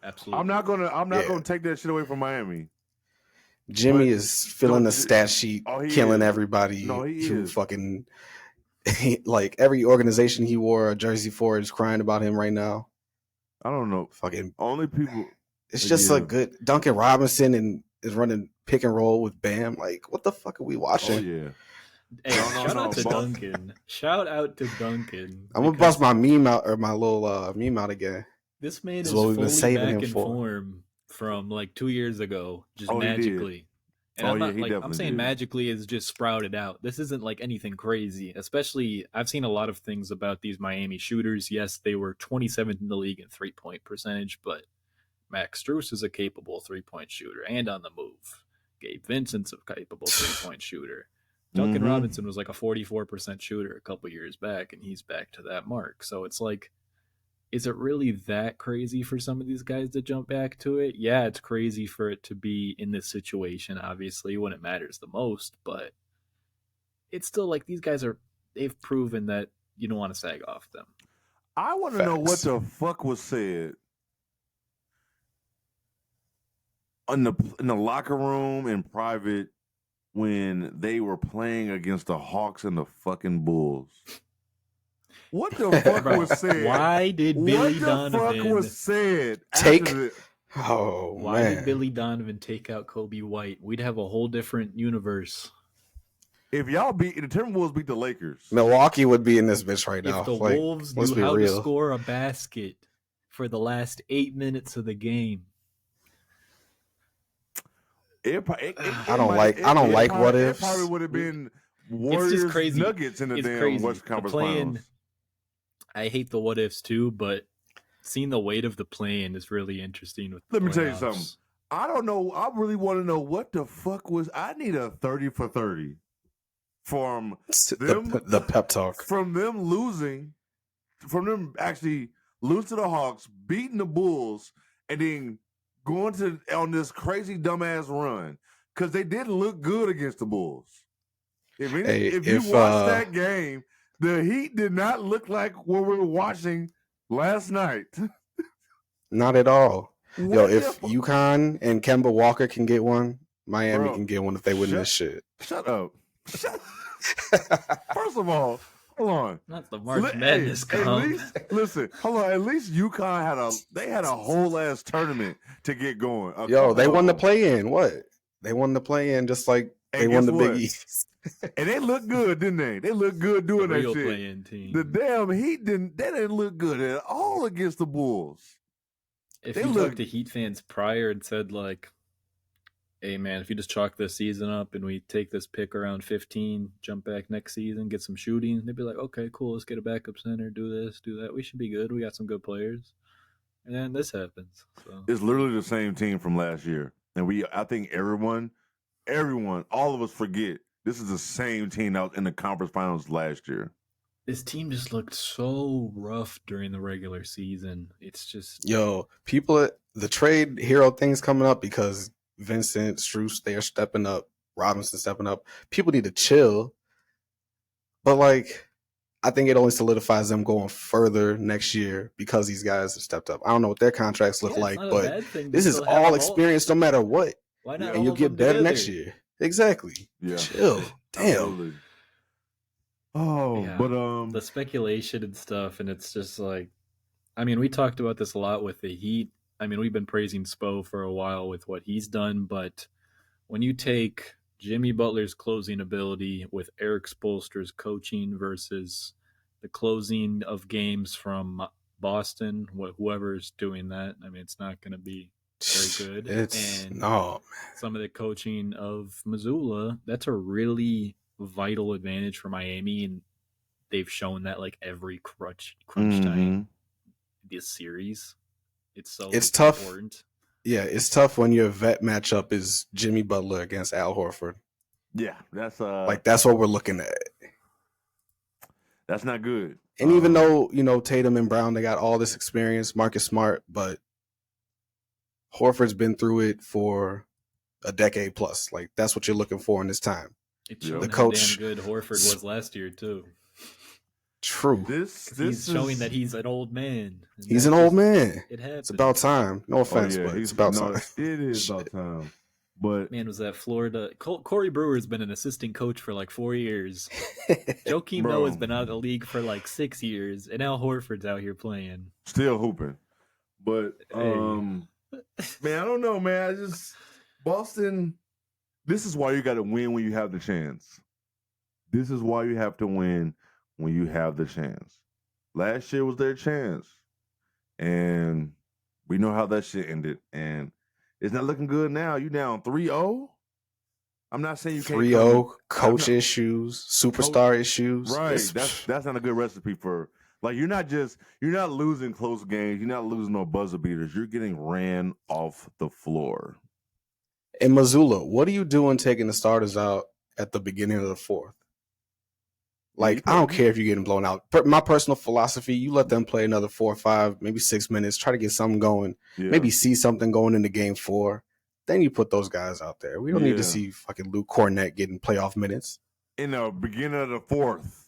Absolutely. I'm not gonna take that shit away from Miami. Jimmy is filling the stat sheet, killing everybody. No, he is. Fucking like every organization he wore a jersey for is crying about him right now. I don't know. Fucking only people. It's just a good Duncan Robinson and is running pick and roll with Bam. Like, what the fuck are we watching? Oh yeah. Hey, shout out to Duncan. Shout out to Duncan. I'm gonna bust my meme out or my little meme out again. This man is fully back in form from like 2 years ago, just magically. And I'm saying magically is just sprouted out. This isn't like anything crazy. Especially, I've seen a lot of things about these Miami shooters. Yes, they were 27th in the league in 3-point percentage, but Max Strus is a capable 3-point shooter and on the move. Gabe Vincent's a capable 3-point shooter. Duncan Robinson was like a 44% shooter a couple years back, and he's back to that mark. So it's like, is it really that crazy for some of these guys to jump back to it? Yeah, it's crazy for it to be in this situation, obviously, when it matters the most, but it's still like these guys they've proven that you don't want to sag off them. I want to know what the fuck was said in the locker room in private when they were playing against the Hawks and the fucking Bulls. What the fuck was said? Why did Billy Donovan? What the fuck was said? Why did Billy Donovan take out Kobe White? We'd have a whole different universe. If y'all the Timberwolves beat the Lakers, Milwaukee would be in this bitch right now. If the Wolves knew how to score a basket for the last 8 minutes of the game. I don't like what ifs. It probably would have been Warriors crazy. Nuggets in the damn West Conference Finals. I hate the what ifs too, but seeing the weight of the play-in is really interesting. Let me tell you something. I don't know. I really want to know what the fuck was. I need a 30 for 30 from them. The pep talk from them actually losing to the Hawks, beating the Bulls, and then going on this crazy dumbass run because they didn't look good against the Bulls. If you watch that game, the Heat did not look like what we were watching last night. Not at all. If UConn and Kemba Walker can get one, Miami can get one if they win this shit. Shut up. First of all, hold on. Not the March Madness listen, hold on. At least UConn had a whole ass tournament to get going. They won the play-in. What? They won the play-in just like they won the Big East. And they looked good, didn't they? They looked good doing that shit. Play-in team. The damn Heat didn't look good at all against the Bulls. If you talked to Heat fans prior and said like, hey man, if you just chalk this season up and we take this pick around 15, jump back next season, get some shooting, they'd be like, okay, cool, let's get a backup center, do this, do that. We should be good. We got some good players. And then this happens. So. It's literally the same team from last year. And I think everyone, all of us forget this is the same team that was in the conference finals last year. This team just looked so rough during the regular season. It's just... people, the trade hero thing's coming up because Vincent, Strus, they are stepping up. Robinson stepping up. People need to chill. But, I think it only solidifies them going further next year because these guys have stepped up. I don't know what their contracts look like, but this is all experience no matter what. Why not? And you'll get better next year. Exactly. Yeah. Chill. Damn. Absolutely. But the speculation and stuff, and it's just like, we talked about this a lot with the Heat. We've been praising Spo for a while with what he's done, but when you take Jimmy Butler's closing ability with Eric Spoelstra's coaching versus the closing of games from Boston, whoever's doing that, it's not going to be very good. Some of the coaching of Missoula, that's a really vital advantage for Miami, and they've shown that every crunch time. this series. It's tough. Important. Yeah, it's tough when your vet matchup is Jimmy Butler against Al Horford. Yeah, that's that's what we're looking at. That's not good. And even though, Tatum and Brown, they got all this experience, Marcus Smart, but Horford's been through it for a decade plus. Like, that's what you're looking for in this time. It's showing how damn good Horford was last year, too. True. He's showing that he's an old man. He's an old man. It happens. It's about time. No offense, but it's about time. It is about time. But man, was that Florida? Corey Brewer's been an assistant coach for like 4 years. Joakim Noah's been out of the league for like 6 years, and Al Horford's out here playing, still hooping. But man, I don't know, man. Boston. This is why you got to win when you have the chance. This is why you have to win when you have the chance. Last year was their chance, and we know how that shit ended. And it's not looking good now. You down 3-0? I'm not saying you can't 3-0, coach issues, superstar issues. Right. That's not a good recipe for, like, you're not losing close games. You're not losing no buzzer beaters. You're getting ran off the floor. And Mazzulla, what are you doing taking the starters out at the beginning of the fourth? Like, I don't care if you're getting blown out. My personal philosophy, you let them play another 4 or 5, maybe 6 minutes, try to get something going, maybe see something going into game 4. Then you put those guys out there. We don't need to see fucking Luke Cornett getting playoff minutes. In the beginning of the fourth.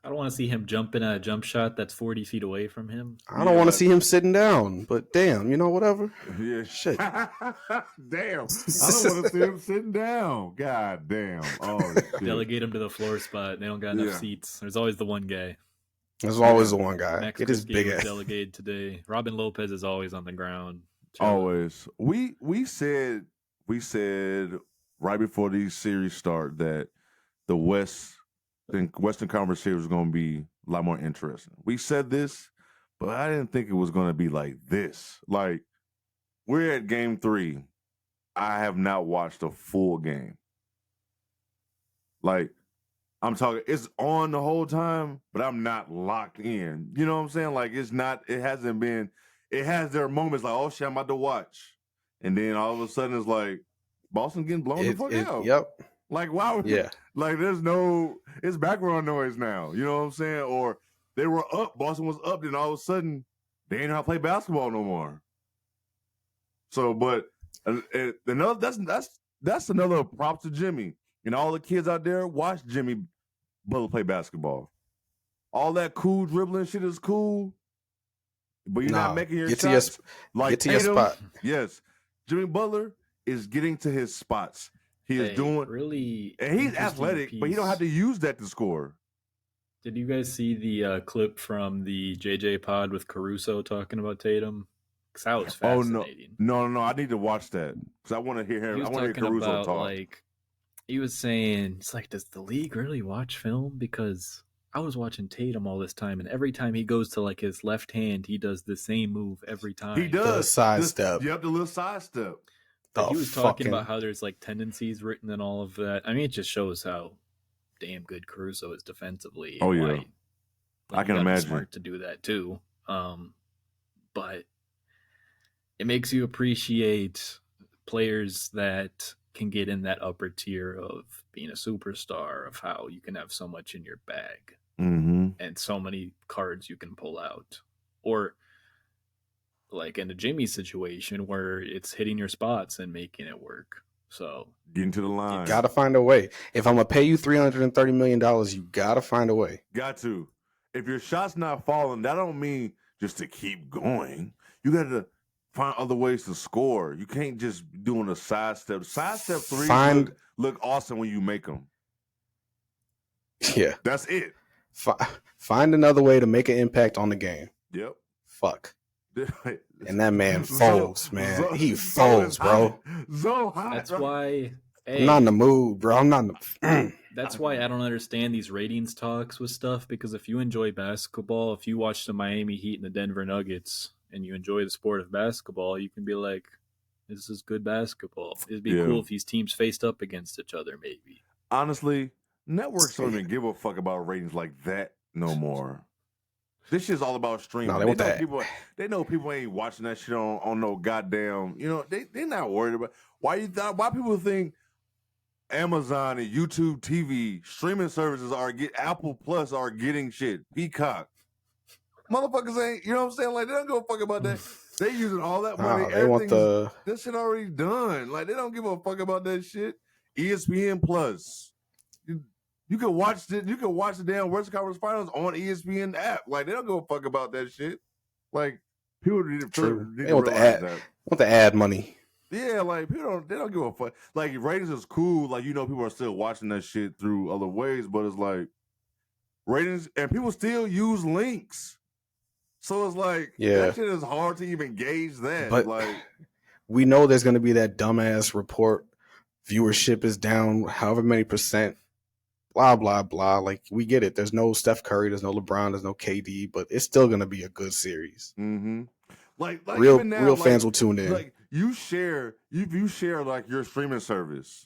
I don't want to see him jumping at a jump shot that's 40 feet away from him. I don't want to see him sitting down, but damn, whatever. Yeah. Shit. Damn. I don't want to see him sitting down. God damn. Oh, shit. Delegate him to the floor spot. They don't got enough seats. There's always the one guy. There's always the one guy. Max it is big ass. Delegated today. Robin Lopez is always on the ground. Always. We said right before these series start that the Western Conference Series was going to be a lot more interesting. We said this, but I didn't think it was going to be like this. Like, we're at game 3. I have not watched a full game. Like, I'm talking, it's on the whole time, but I'm not locked in. You know what I'm saying? Like, it has their moments like, oh shit, I'm about to watch. And then all of a sudden it's like, Boston getting blown the fuck out. Yep. Like, wow. Yeah. Like, it's background noise now. You know what I'm saying? Or they were up, Boston was up, then all of a sudden, they ain't know how to play basketball no more. So, but that's another prop to Jimmy. And all the kids out there, watch Jimmy Butler play basketball. All that cool dribbling shit is cool, but you're not making your shots. Get to your spot. Yes. Jimmy Butler is getting to his spots. He is doing really, and he's athletic, but he don't have to use that to score. Did you guys see the clip from the JJ pod with Caruso talking about Tatum? Because that was fascinating. Oh, no, I need to watch that because I want to hear him. I want to hear Caruso talk. Like, he was saying, it's like, does the league really watch film? Because I was watching Tatum all this time, and every time he goes to like his left hand, he does the same move every time. He does the side step. Yep, the little side step. But he was talking about how there's like tendencies written and all of that. I mean, it just shows how damn good Caruso is defensively. Oh yeah, I can imagine. Smart to do that too. But it makes you appreciate players that can get in that upper tier of being a superstar, of how you can have so much in your bag and so many cards you can pull out. Or like in the Jimmy situation where it's hitting your spots and making it work. So getting to the line. You gotta find a way. If I'm gonna pay you $330 million, you gotta find a way. Got to. If your shot's not falling, that don't mean just to keep going. You gotta find other ways to score. You can't just be doing a sidestep. Sidestep 3 look awesome when you make them. Yeah. That's it. Find another way to make an impact on the game. Yep. Fuck. And that man folds, man. He folds, bro. That's why. Hey, I'm not in the mood, bro. I'm not in the. That's why I don't understand these ratings talks with stuff, because if you enjoy basketball, if you watch the Miami Heat and the Denver Nuggets and you enjoy the sport of basketball, you can be like, this is good basketball. It'd be cool if these teams faced up against each other, maybe. Honestly, networks don't even give a fuck about ratings like that no more. This shit's all about streaming. No, they know people ain't watching that shit on no goddamn. They not worried about why people think Amazon and YouTube TV streaming services Apple Plus are getting shit. Peacock. Motherfuckers ain't, you know what I'm saying? Like, they don't give a fuck about that. They using all that money. They want this shit already done. Like, they don't give a fuck about that shit. ESPN Plus. You can watch the damn Western Conference Finals on ESPN app. Like, they don't give a fuck about that shit. Like, people need to realize that. Want the ad money. Yeah, like they don't give a fuck. Like, ratings is cool. Like, people are still watching that shit through other ways, but it's like ratings, and people still use links. So it's like, that shit is hard to even gauge that. But like, we know there's going to be that dumbass report. Viewership is down however many %. Blah, blah, blah. Like, we get it. There's no Steph Curry. There's no LeBron. There's no KD. But it's still going to be a good series. Mm-hmm. Like real even now, fans will tune in. Like, you share like your streaming service.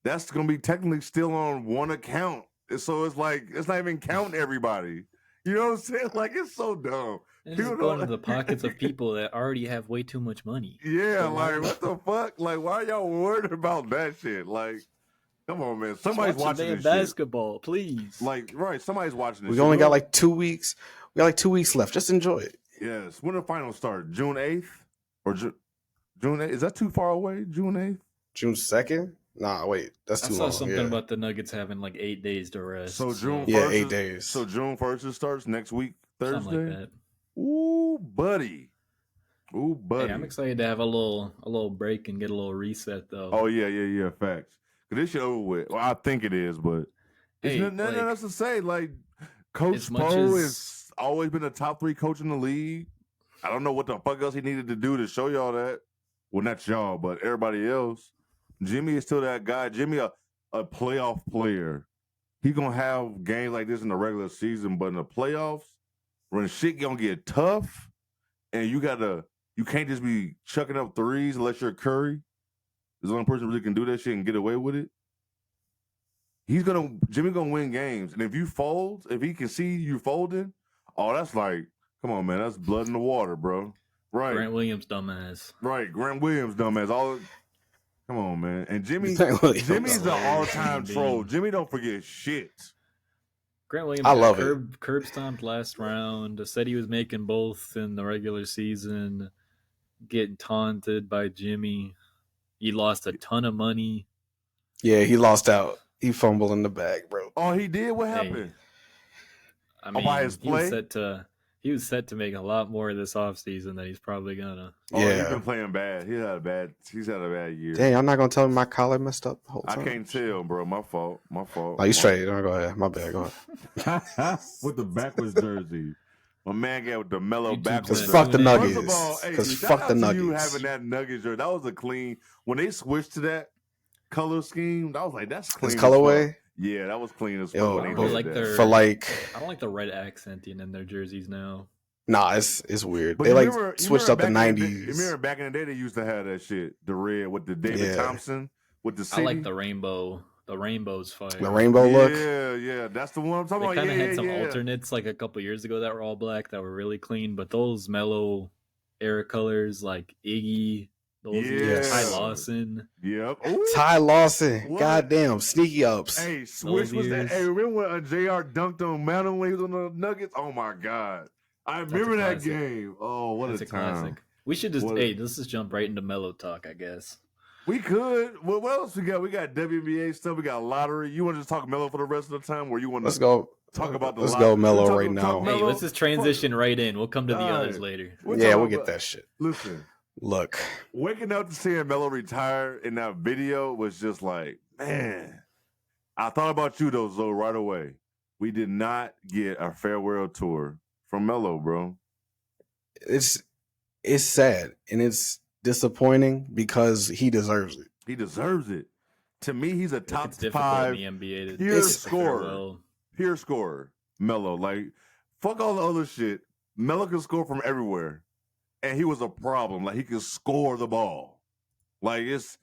That's going to be technically still on one account. So it's like, it's not even counting everybody. You know what I'm saying? Like, it's so dumb. It's just going to the pockets of people that already have way too much money. Yeah, like, what the fuck? Like, why are y'all worried about that shit? Like, come on, man. Somebody's watching this basketball, please. Like, right, somebody's watching this We only got like 2 weeks. We got like 2 weeks left. Just enjoy it. Yes. When the finals start? June 8th? Or June 8th? Is that too far away? June 8th? June 2nd? Nah, wait. That's too long. I saw something about the Nuggets having like 8 days to rest. So June 1st? Yeah, 8 days. So June 1st it starts next week, Thursday? Something like that. Ooh, buddy. Hey, I'm excited to have a little break and get a little reset, though. Oh, yeah. Facts. Because this shit over with. Well, I think it is, but there's nothing else to say. Like, Coach Poe has always been a top 3 coach in the league. I don't know what the fuck else he needed to do to show y'all that. Well, not y'all, but everybody else. Jimmy is still that guy. Jimmy, a playoff player. He going to have games like this in the regular season, but in the playoffs, when shit going to get tough, and you can't just be chucking up threes unless you're Curry. There's the only person who really can do that shit and get away with it. Jimmy gonna win games. And if you fold, if he can see you folding, that's like, come on, man, that's blood in the water, bro. Right. Grant Williams, dumbass. Right, Grant Williams, dumbass. Come on, man. And Jimmy's the all-time troll. Jimmy don't forget shit. Grant Williams, I love curb stomped last round. Said he was making both in the regular season. Getting taunted by Jimmy. He lost a ton of money. Yeah, he lost out. He fumbled in the bag, bro. Oh, he did? What happened? I mean, by his play? He was set to make a lot more this offseason than he's probably gonna. Yeah, he's been playing bad. He's had a bad year. Dang, I'm not gonna tell him my collar messed up the whole time. I can't tell, bro. My fault. Oh, you straight. Go ahead. My bad. Go ahead. With the backwards jersey. My man got with the Melo backwards. Because fuck the Nuggets. First of all, because fuck the Nuggets. You having that Nuggets jersey. That was a clean. When they switched to that color scheme, I was like, that's clean. His colorway? Yeah, that was clean as fuck. Yo, I don't like the red accenting in their jerseys now. Nah, it's weird. But they switched up the 90s. Remember back in the day they used to have that shit, the red with the David Thompson with the city. I like the rainbow. The rainbow's fire. The rainbow look. Yeah, that's the one I'm talking about. They kind of had some alternates like a couple years ago that were all black that were really clean, but those Melo era colors like Iggy, Ty Lawson. Yep. Ty Lawson. What? Goddamn, sneaky ups. Hey, switch was that. Hey, remember when JR dunked on Melo when he was on the Nuggets? Oh my God. I remember that game. Oh, what a time. Classic. We should just let's just jump right into Melo talk, I guess. We could. What else we got? We got WNBA stuff. We got lottery. You want to just talk Melo for the rest of the time, or you want to talk about the? Let's go Melo right now. Hey, let's just transition right in. We'll come to the others later. We'll get that shit. Listen, look, waking up to seeing Melo retire in that video was just like, man. I thought about you though, Zoe, right away. We did not get a farewell tour from Melo, bro. It's sad and it's disappointing because he deserves it. He deserves it. To me, he's a top 5 in the NBA pure scorer. Melo, like fuck all the other shit. Melo can score from everywhere, and he was a problem. Like he can score the ball. Like it's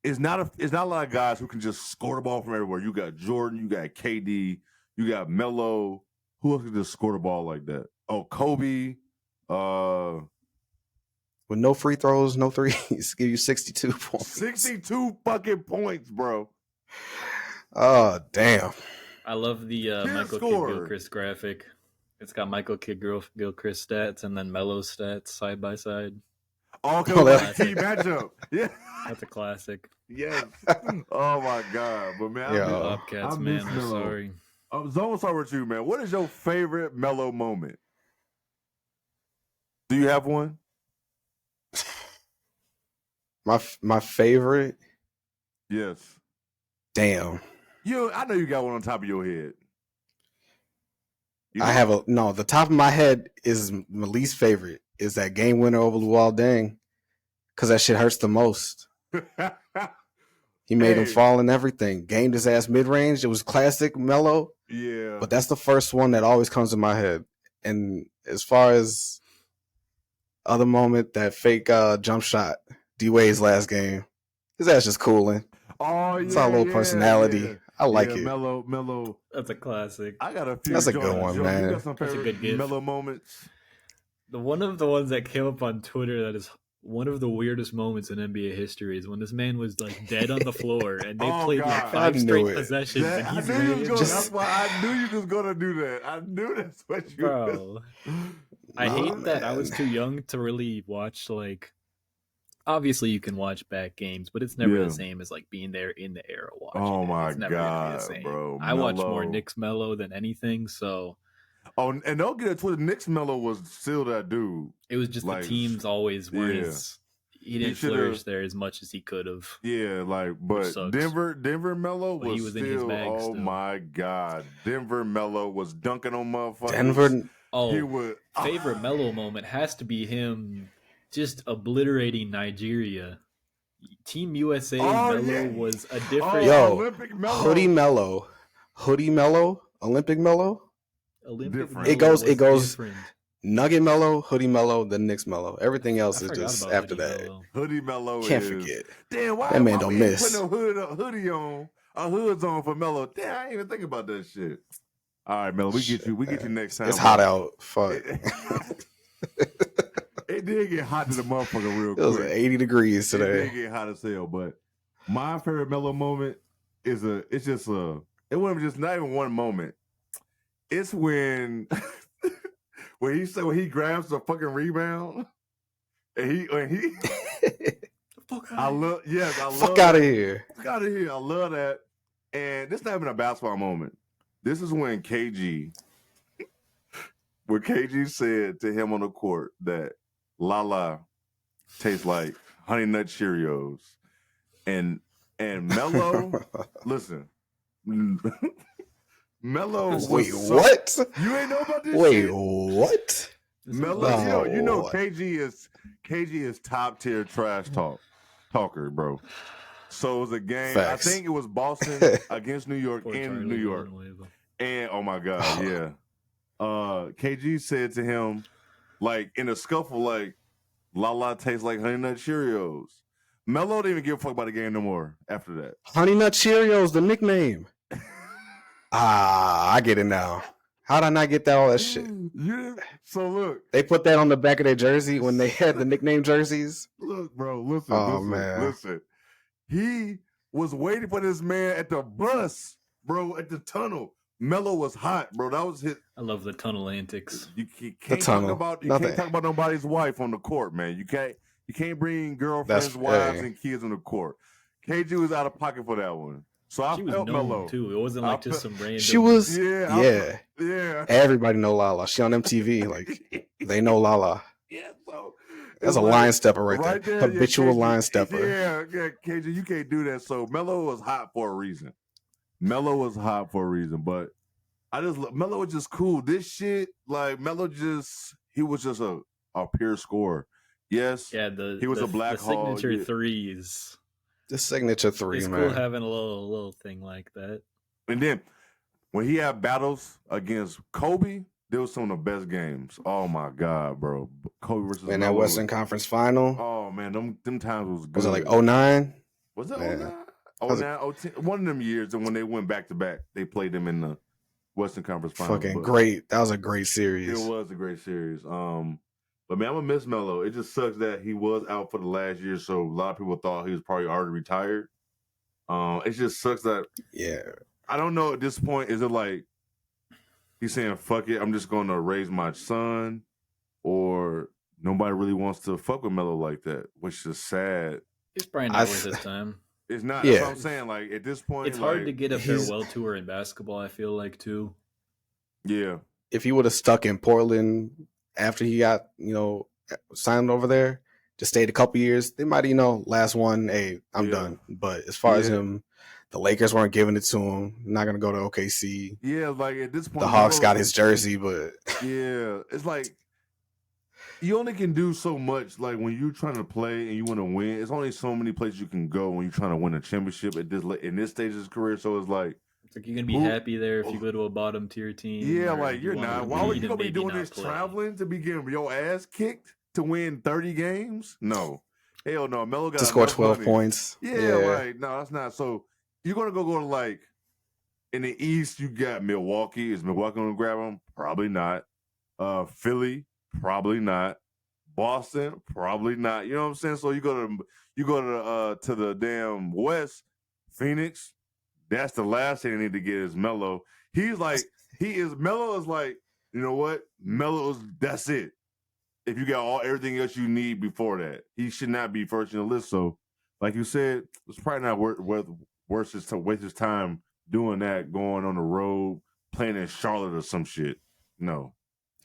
not a lot of guys who can just score the ball from everywhere. You got Jordan, you got KD, you got Melo. Who else could just score the ball like that? Oh, Kobe. With no free throws, no threes, give you 62 points. 62 fucking points, bro. Oh, damn. I love the Michael Kidd-Gilchrist graphic. It's got Michael Kidd-Gilchrist stats and then Melo's stats side by side. Oh, that's a key matchup. Yeah. That's a classic. Yes. Oh, my God. But, man, Bobcats, man, we're sorry. I'm so sorry with you, man. What is your favorite Melo moment? Do you have one? My favorite? Yes. Damn. I know you got one on top of your head. I have the top of my head is my least favorite is that game winner over Luol Deng because that shit hurts the most. He made him fall and everything. Gamed his ass mid-range. It was classic Melo. Yeah. But that's the first one that always comes to my head. And as far as other moment, that fake jump shot, D-Wade's last game, his ass just cooling. Oh, yeah. It's all a little personality. Yeah. I like it. Melo. That's a classic. I got a few. That's a good one, man. You got some favorite That's a good Melo moments. One of the ones that came up on Twitter that is one of the weirdest moments in NBA history is when this man was like dead on the floor and they played like 5 straight possessions. That's why I knew you was gonna do that. I knew that's what you. Bro, I hate that I was too young to really watch like. Obviously, you can watch back games, but it's never the same as like being there in the era watching. Oh my God, bro! I watch more Knicks Melo than anything, so. Oh, and don't get it twisted. Knicks Melo was still that dude. It was just like, the teams always weren't as. He didn't flourish there as much as he could have. Yeah, but Denver Melo was still. In his bag still. My God, Denver Melo was dunking on motherfuckers. Favorite Melo moment has to be him. Just obliterating Nigeria. Team USA Melo was a different. Olympic Melo. Hoodie Melo, Olympic Melo. Different. It goes different. Nugget Melo, Hoodie Melo, then Knicks Melo. Everything else is just after that. Hoodie Melo. Can't forget. Damn, why that man don't miss. Putting a hoodie on, a hood's on for Melo. Damn, I ain't even think about that shit. All right, Melo, we get you next time. It's hot out. Fuck. It did get hot to the motherfucker real quick. It was 80 degrees today. It did get hot as hell, but my favorite Melo moment it wasn't just not even one moment. It's when he grabs the fucking rebound and he fuck out of here. Fuck out of here. I love that. And this not even a basketball moment. This is when KG said to him on the court that Lala tastes like Honey Nut Cheerios. And Melo, listen. Melo was what? You ain't know about this Wait, shit? What? Melo, you know KG is top tier trash talker, bro. So it was a game. Facts. I think it was Boston against New York in New York. And oh my God, yeah. KG said to him, like in a scuffle, like Lala tastes like Honey Nut Cheerios. Melo didn't even give a fuck about the game no more after that. Honey Nut Cheerios, the nickname. I get it now. How did I not get all that shit? Yeah. So look, they put that on the back of their jersey when they had the nickname jerseys. Look, bro, listen. He was waiting for this man at the bus, bro, at the tunnel. Melo was hot, bro. That was his. I love the tunnel antics. You can't talk about nobody's wife on the court, man. You can't bring girlfriends, wives, and kids on the court. KG was out of pocket for that one. So I felt Melo too. It wasn't like just some random. She was, yeah. Everybody know Lala. She on MTV, like they know Lala. Yeah, so that's a line stepper right there. Habitual line stepper. Yeah, KG, you can't do that. So Melo was hot for a reason. But Melo was just cool. This shit, like Melo he was just a pure scorer. Yes, yeah. He was a black hole. Signature threes. The signature three, it's man. It's cool having a little thing like that. And then when he had battles against Kobe, there was some of the best games. Oh my God, bro! Kobe versus in that Western Conference Final. Oh man, them times was good. Was it like 09? Was it 09? 09, 010? One of them years, and when they went back to back, they played them in the Western Conference Finals. Fucking great. That was a great series. It was a great series. But man, I'm gonna miss Melo. It just sucks that he was out for the last year, so a lot of people thought he was probably already retired. It just sucks that I don't know at this point, is it like he's saying fuck it, I'm just gonna raise my son, or nobody really wants to fuck with Melo like that, which is sad. It's probably not worth his time. It's not. That's what I'm saying. Like at this point, it's hard to get a farewell tour in basketball. I feel like too. Yeah. If he would have stuck in Portland after he got signed over there, just stayed a couple years, they might last one. Hey, I'm done. But as far as him, the Lakers weren't giving it to him. Not gonna go to OKC. Yeah, like at this point, the Hawks got his jersey, but it's like you only can do so much. Like when you're trying to play and you want to win, it's only so many places you can go when you're trying to win a championship in this stage of his career. So it's like you're gonna be happy there if you go to a bottom tier team. Yeah, like you're not. Why would you gonna be doing this traveling to be getting your ass kicked to win 30 games? No, hell no. Melo got to score 12 points. Yeah, like no, that's not. So you're gonna go to like in the East. You got Milwaukee. Is Milwaukee gonna grab him? Probably not. Philly. Probably not. Boston, probably not. You know what I'm saying? So you go to the damn West, Phoenix. That's the last thing they need to get is Melo. Melo is like, you know what? That's it. If you got everything else you need before that, he should not be first in the list. So, like you said, it's probably not worth to waste his time doing that, going on the road, playing in Charlotte or some shit. No.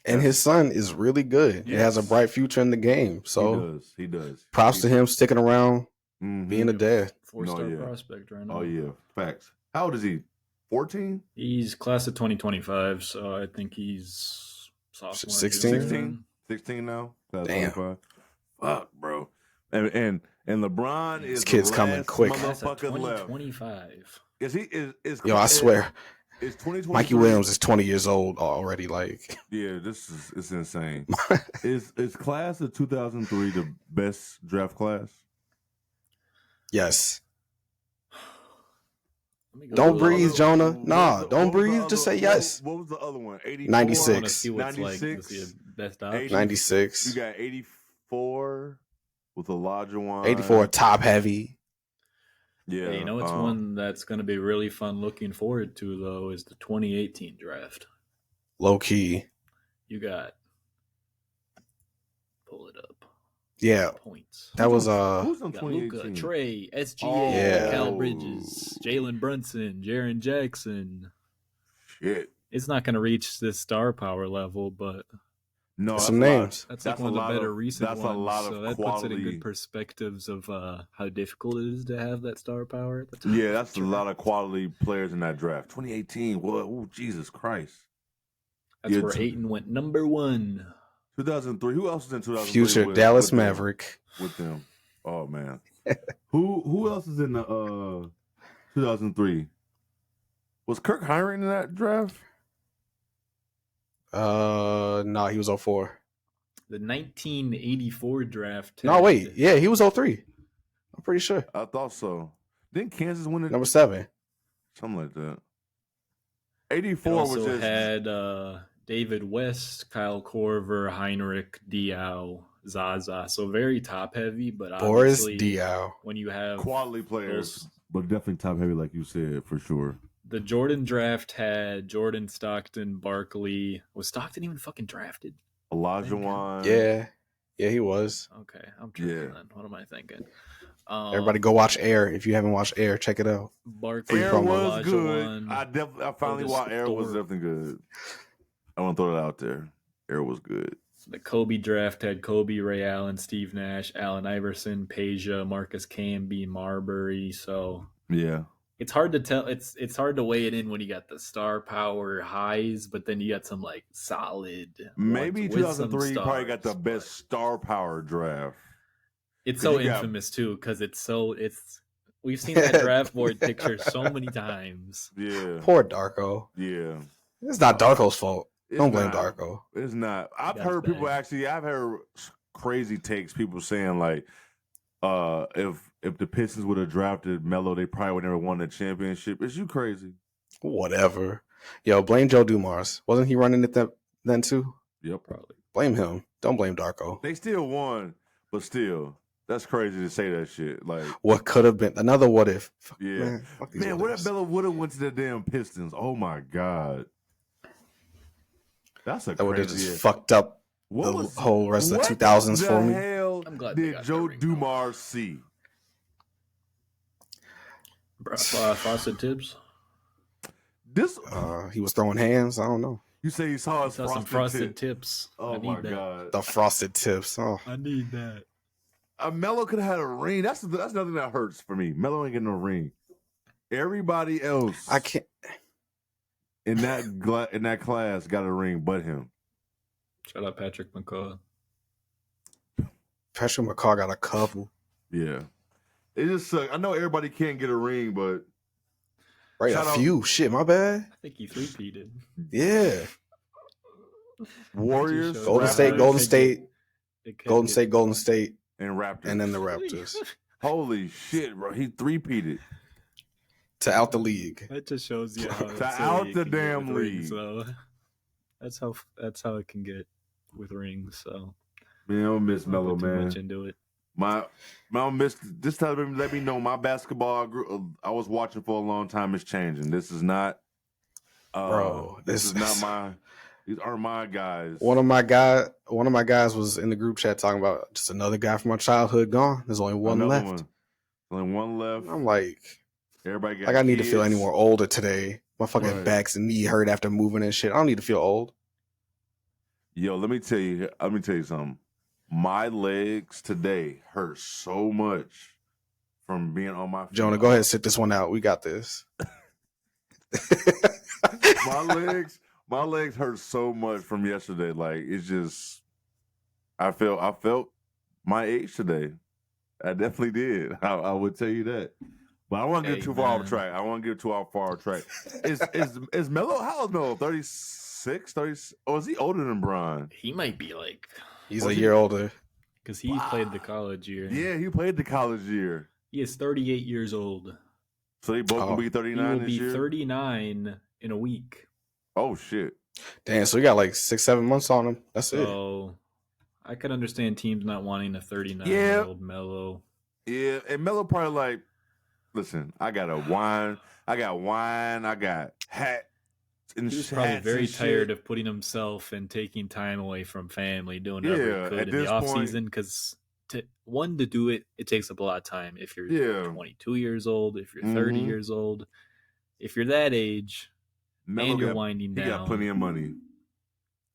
And his son is really good. Yes. He has a bright future in the game. So he does. Props to him sticking around, being a dad. 4-star prospect right now. Oh yeah, facts. How old is he? 14? He's class of 2025, so I think he's sophomore. 16? 16 now. Damn. 25. Fuck, bro. And LeBron is this kid's coming quick. Motherfucker 2025. Is he is Yo, I swear. It's 2023. Mikey Williams is 20 years old already. Like, yeah, it's insane. Is class of 2003 the best draft class? Yes. Don't breathe, Jonah. Don't breathe. Just say yes. What was the other one? 96. 96. Best option. 96. You got 84 with Elijah Wan. 84 top heavy. Yeah, hey, it's one that's going to be really fun looking forward to, though, is the 2018 draft. Low key. You got. Pull it up. Yeah. Points. That was Who's on 2018? Luka, Trey, SGA, Cal Bridges, Jalen Brunson, Jaren Jackson. Shit. It's not going to reach this star power level, but no, some names. That's like one of the better recent ones. That's a lot of so that quality. Puts it in good perspectives of how difficult it is to have that star power at the time. Yeah, that's a lot of quality players in that draft. 2018. Whoa, Jesus Christ. That's where Ayton went number 1. 2003. Who else is in 2003? Future Dallas Maverick. With them. Oh man. Who else is in the 2003? Was Kirk Hinrich in that draft? No, he was 04. The 1984 draft. No, wait. Yeah, he was 03. I'm pretty sure. I thought so. Didn't Kansas win it? Number 7. Something like that. 84 was just had David West, Kyle Korver, Heinrich, Diaw, Zaza. So very top heavy, but Boris Diaw. When you have quality players, but definitely top heavy, like you said, for sure. The Jordan draft had Jordan, Stockton, Barkley. Was Stockton even fucking drafted? Elijah Wan. Yeah, he was. Okay, I'm tripping then. What am I thinking? Everybody go watch Air. If you haven't watched Air, check it out. Barkley, Air was good. I finally watched Air. Was definitely good. I want to throw it out there. Air was good. The Kobe draft had Kobe, Ray Allen, Steve Nash, Allen Iverson, Peja, Marcus Camby, Marbury. So yeah. It's hard to tell. It's hard to weigh it in when you got the star power highs, but then you got some like solid. Maybe 2003 probably got the best star power draft. It's so infamous too because we've seen that draft board picture so many times. Yeah. Poor Darko. Yeah. It's not Darko's fault. Don't blame Darko. It's not. I've heard crazy takes. People saying like, if the Pistons would have drafted Melo, they probably would never won the championship. Is you crazy? Whatever. Yo, blame Joe Dumars. Wasn't he running it then too? Yep, probably. Blame him. Don't blame Darko. They still won, but still, that's crazy to say that shit. Like, what could have been another what if? Yeah, man. What if Melo would have went to the damn Pistons? Oh my god, that's a that would have crazy. just fucked up whole rest of the 2000s for me. Hell I'm glad did Joe Dumars see? Frosted Tips. This he was throwing hands. I don't know. You say he saw some frosted tips. Oh my god, the frosted tips. Oh, I need that. Melo could have had a ring. That's nothing that hurts for me. Melo ain't getting no ring. Everybody else, I can't. In that class, got a ring, but him. Shout out Patrick McCaw. Patrick McCaw got a couple. Yeah, it just sucks. I know everybody can't get a ring, but right, a few. Shit, my bad. I think he three-peated. Yeah. Warriors, Golden State, and Raptors, and then the Raptors. Holy shit, bro! He three-peated to out the league. That just shows you how to out the damn league. So that's how it can get with rings. So man, I don't miss Melo, man. Much into it. My miss this time. Let me know my basketball I was watching for a long time is changing. This is not, bro. This is not my. These are my guys. One of my guys was in the group chat talking about just another guy from my childhood gone. There's only one left. Only one left. I'm like, everybody got like I need to feel any more older today. My fucking back's and knee hurt after moving and shit. I don't need to feel old. Yo, let me tell you something. My legs today hurt so much from being on my feet. Jonah, go ahead and sit this one out. We got this. My legs hurt so much from yesterday. Like it's just, I felt my age today. I definitely did. I would tell you that. But I don't want to get too far off track. Is Melo? How old is Melo? 36, 30? Or is he older than Bron? He might be like. He's a year older. Because he played the college year. Yeah, he played the college year. He is 38 years old. So they both will be 39 this year? He will be 39 in a week. Oh, shit. Damn, so we got like 6-7 months on him. That's it. So I could understand teams not wanting a 39-year-old Melo. Yeah, and Melo probably like, listen, I got wine, I got hat. And he was probably very tired of putting himself and taking time away from family, doing whatever he could in the off season. Because to do it, it takes up a lot of time. If you're 22 years old, if you're 30 years old, if you're that age, and you're winding down, he got plenty of money.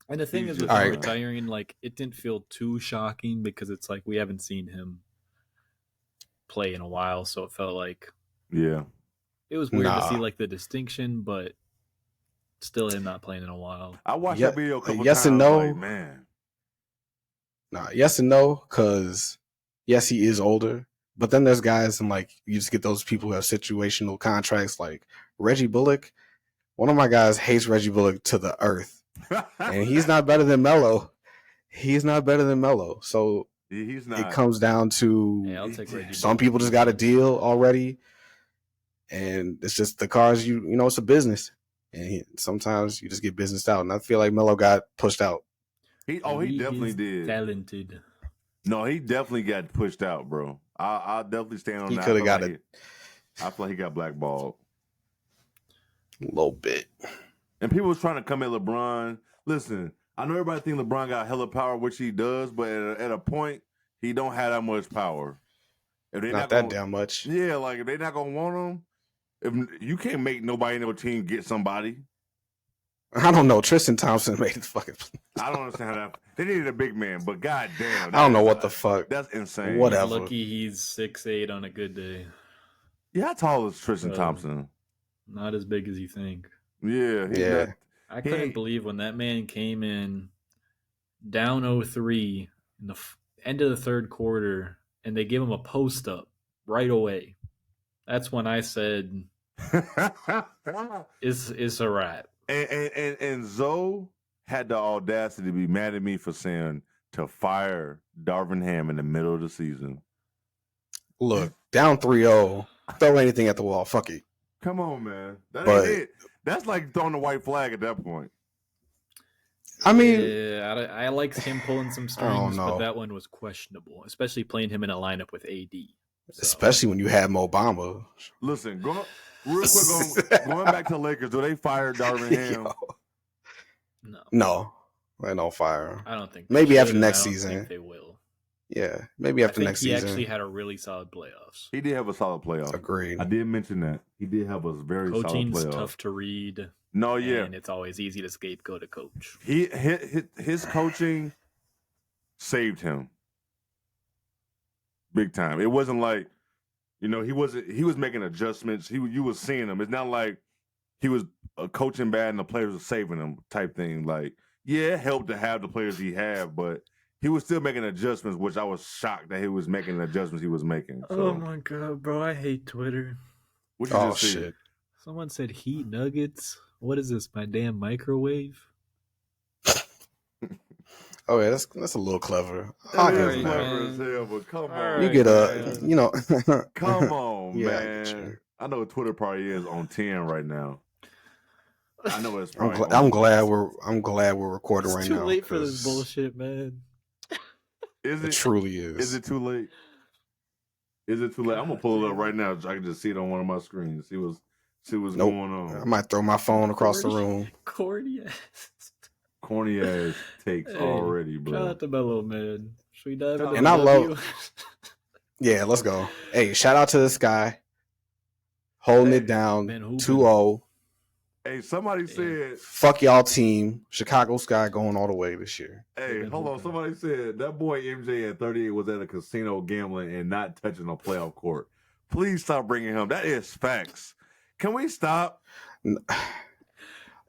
And the thing is, with him retiring, like it didn't feel too shocking because it's like we haven't seen him play in a while, so it felt like it was weird to see like the distinction, but. Still him not playing in a while. I watched that video a couple yes times. And no. Like, man. Yes and no, because yes, he is older. But then there's guys and like you just get those people who have situational contracts like Reggie Bullock. One of my guys hates Reggie Bullock to the earth. And he's not better than Melo. So he's not. It comes down to I'll take Reggie some people just got a deal already. And it's just the cars, it's a business. And sometimes you just get businessed out. And I feel like Melo got pushed out. He definitely did. Talented. No, he definitely got pushed out, bro. I'll definitely stand on that. He could have got it. I feel like he got blackballed. A little bit. And people was trying to come at LeBron. Listen, I know everybody think LeBron got hella power, which he does, but at a point, he don't have that much power. If they not that damn much. Yeah, like if they're not gonna want him, if you can't make nobody in your team get somebody. I don't know. Tristan Thompson made it fucking. I don't understand how that. They needed a big man, but goddamn, I don't know what the fuck. That's insane. Whatever. He's lucky he's 6'8" on a good day. Yeah, how tall is Tristan Thompson? Not as big as you think. Yeah. I couldn't believe when that man came in down 0-3 in the end of the third quarter, and they give him a post up right away. That's when I said, "It's a wrap." And Zoe had the audacity to be mad at me for saying to fire Darvin Ham in the middle of the season. Look, down 3-0, throw anything at the wall. Fuck it. Come on, man. That but ain't it. That's like throwing the white flag at that point. I mean, yeah, I like him pulling some strings, but that one was questionable, especially playing him in a lineup with AD. So. Especially when you have Mo Bamba. Listen, real quick, going back to the Lakers, do they fire Darvin Ham? No, they don't fire him. I don't think. Maybe after next season. I think they will. Yeah, maybe after next season. He actually had a really solid playoffs. He did have a solid playoff. Agreed. I did mention that. He did have a very solid playoff. Coaching's tough to read. No, yeah. And it's always easy to scapegoat a coach. His coaching saved him. Big time. It wasn't like, he was making adjustments. You was seeing him. It's not like he was coaching bad and the players were saving him type thing. Like, yeah, it helped to have the players he had, but he was still making adjustments, which I was shocked that he was making the adjustments he was making. So. Oh my God, bro. I hate Twitter. Shit. Someone said Heat Nuggets. What is this, my damn microwave? Oh yeah, that's a little clever. Clever as hell, but come on. You get come on, man. I know Twitter probably is on 10 right now. I know it's probably I'm glad we're recording right now. It's too late for this bullshit, man. It truly is. Is it too late? Is it too late? I'm gonna pull it up right now so I can just see it on one of my screens. See what's going on. I might throw my phone across the room. Corny ass takes already, bro. Shout out to Melo, man. Should we dive into and I love. Yeah, let's go. Hey, shout out to this guy holding it down 2-0. Hey, somebody said, fuck y'all team. Chicago Sky going all the way this year. Hey, hold on. Somebody said that boy MJ at 38 was at a casino gambling and not touching a playoff court. Please stop bringing him. That is facts. Can we stop?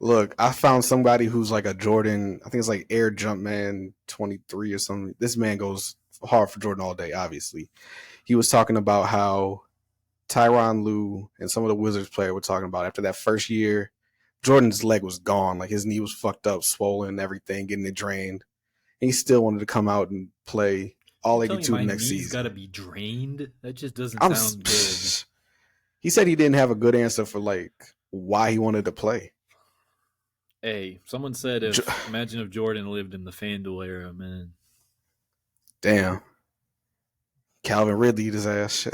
Look, I found somebody who's like a Jordan, I think it's like Air Jumpman 23 or something. This man goes hard for Jordan all day, obviously. He was talking about how Tyronn Lue and some of the Wizards players were talking about after that first year, Jordan's leg was gone. Like his knee was fucked up, swollen, everything, getting it drained. And he still wanted to come out and play all 82 next season. He's got to be drained. That just doesn't sound good. He said he didn't have a good answer for like why he wanted to play. Hey, someone said imagine if Jordan lived in the FanDuel era, man. Damn. Calvin Ridley his ass.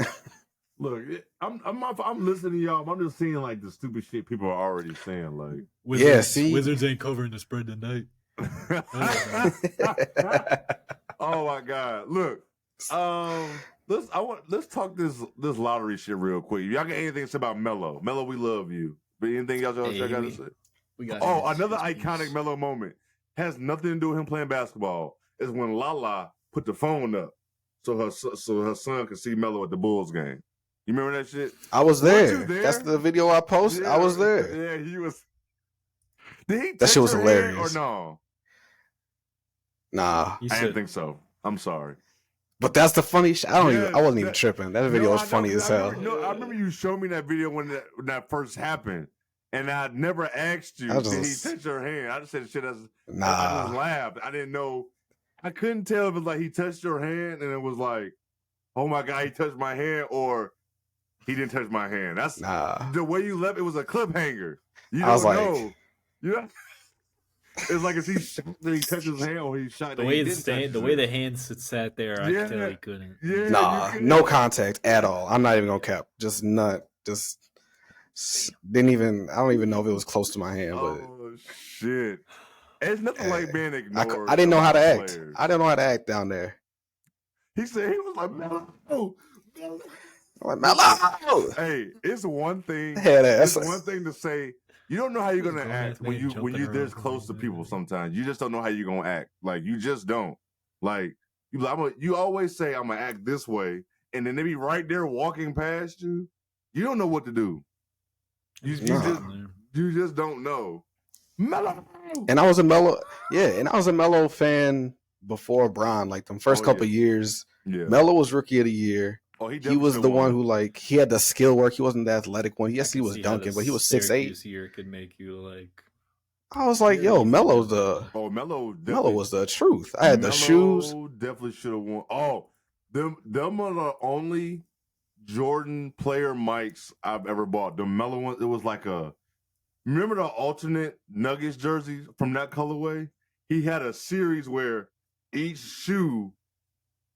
Look, I'm listening to y'all. But I'm just seeing like the stupid shit people are already saying. Like, Wizards ain't covering the spread tonight. Oh my God! Look, let's talk this lottery shit real quick. Y'all got anything to say about Melo? Melo, we love you. But anything else y'all got to say? Another iconic Melo moment has nothing to do with him playing basketball. Is when Lala put the phone up so her son could see Melo at the Bulls game. You remember that shit? I was there. That's the video I posted. Yeah, I was there. Yeah, he was. Did he? That shit was hilarious. Or no? Nah, I didn't think so. I'm sorry. But that's the funny shit. I wasn't even tripping. That video was funny as hell. I remember you showed me that video when that first happened, and I never asked you, did he touch your hand? I just said shit as I just laughed. I didn't know. I couldn't tell if it was like he touched your hand, and it was like, oh my God, he touched my hand, or he didn't touch my hand. That's the way you left. It was a cliffhanger. You don't know. Yeah. It's like, is he touched his hand or he shot? The way the hand sat there, I could tell he couldn't. Yeah, no contact at all. I'm not even gonna cap. Just didn't even. I don't even know if it was close to my hand. Oh shit! It's nothing like being ignored. I didn't know how to act. Players. I didn't know how to act down there. He said he was like Melo. Melo. Hey, it's one thing. It's one thing to say. You don't know how you're gonna act when you're this close to people. Sometimes you just don't know how you're gonna act. Like you just don't. Like you always say I'm gonna act this way, and then they be right there walking past you. You don't know what to do. You just don't know. Melo. And I was a Melo fan before Bron. Like the first couple of years, Melo was Rookie of the Year. Oh, he was the one who he had the skill work. He wasn't the athletic one. Yes, he was dunking, but he was 6'8". This year could make you like. I was like, yo, Melo was the truth. I had the shoes. Definitely should have won. Oh, them are the only Jordan player mics I've ever bought. The Melo one, it was like a Remember the alternate Nuggets jersey from that colorway? He had a series where each shoe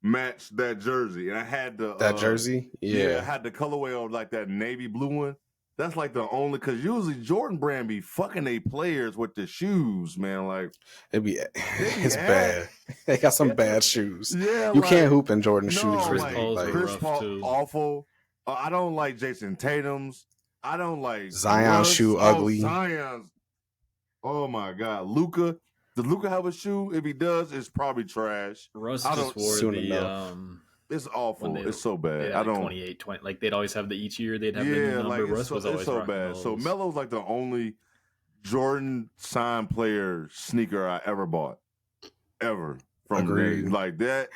matched that jersey, and I had that jersey. Yeah, I had the colorway of like that navy blue one. That's like the only, because usually Jordan Brand be fucking they players with the shoes, man. Like it's bad. They got some bad shoes. Yeah, you can't hoop in Jordan shoes. Chris Paul too. Awful. I don't like Jason Tatum's. I don't like Zion shoe ugly. Zion's. Oh my God, Luka. Does Luka have a shoe? If he does, it's probably trash. Russ just wore the. It's awful. It's so bad. I don't 28, 20. Like they'd always have each year they'd have the new number. Like Russ was always so bad. So Melo's like the only Jordan signed player sneaker I ever bought, ever from like that.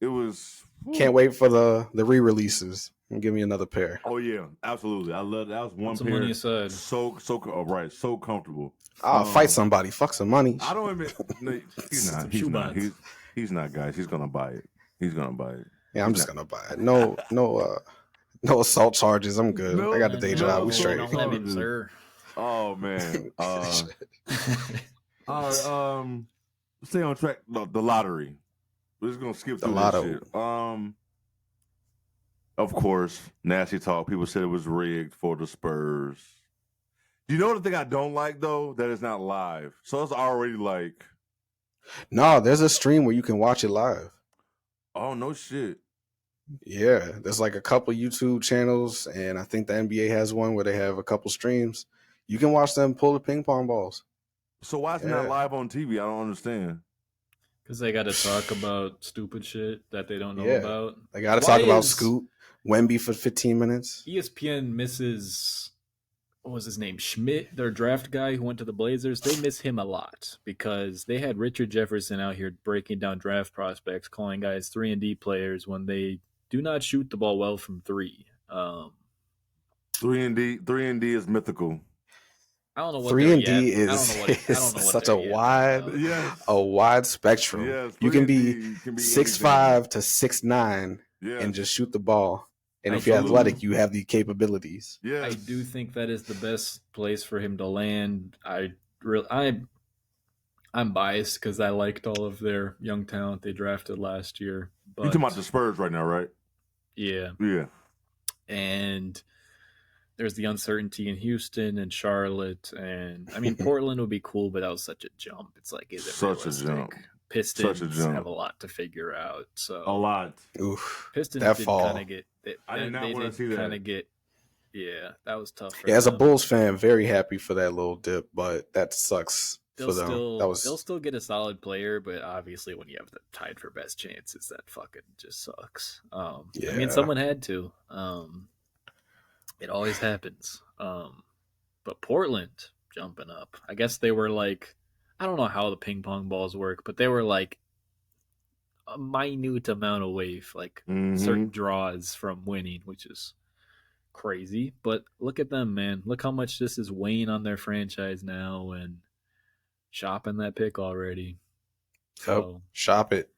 It was. Can't wait for the re-releases. Give me another pair. Oh yeah, absolutely. I love that. Was one pair. Money aside. So right, so comfortable. I'll fight somebody. Fuck some money. I don't admit. No, he's not. He's not, guys. He's gonna buy it. He's gonna buy it. Yeah, I'm just gonna buy it. No assault charges. I'm good. I got the day job. We straight. Sir. Oh man. Stay on track. The lottery. We're just gonna skip through this shit. Of course, nasty talk. People said it was rigged for the Spurs. You know the thing I don't like though? That it's not live. So it's already like. No, there's a stream where you can watch it live. Oh no shit. Yeah, there's like a couple YouTube channels, and I think the NBA has one where they have a couple streams. You can watch them pull the ping pong balls. So why is it not live on TV? I don't understand. Because they got to talk about stupid shit that they don't know about. They got to talk about Scoot, Wemby for 15 minutes. ESPN misses, what was his name? Schmidt, their draft guy who went to the Blazers. They miss him a lot because they had Richard Jefferson out here breaking down draft prospects, calling guys 3-and-D players when they do not shoot the ball well from three. 3-and-D is mythical. I don't know what 3-and-D is such a wide spectrum. Yes, you can be 6'5" to 6'9" and just shoot the ball. And if you're athletic, you have the capabilities. Yeah, I do think that is the best place for him to land. I'm biased because I liked all of their young talent they drafted last year. But you're talking about the Spurs right now, right? Yeah. Yeah. And there's the uncertainty in Houston and Charlotte. And, I mean, Portland would be cool, but that was such a jump. It's like, is it such realistic? A jump. Pistons have a lot to figure out. So a lot. Oof. Pistons that did fall. kind of get. I did not want to see that. Yeah, that was tough. Yeah, as a Bulls fan, very happy for that little dip, but that sucks for them. They'll still get a solid player, but obviously when you have the tied for best chances, that fucking just sucks. I mean, someone had to. It always happens. But Portland jumping up. I guess they were like, I don't know how the ping pong balls work, but they were like a minute amount away, like certain draws from winning, which is crazy. But look at them, man. Look how much this is weighing on their franchise now and shopping that pick already. So shop it.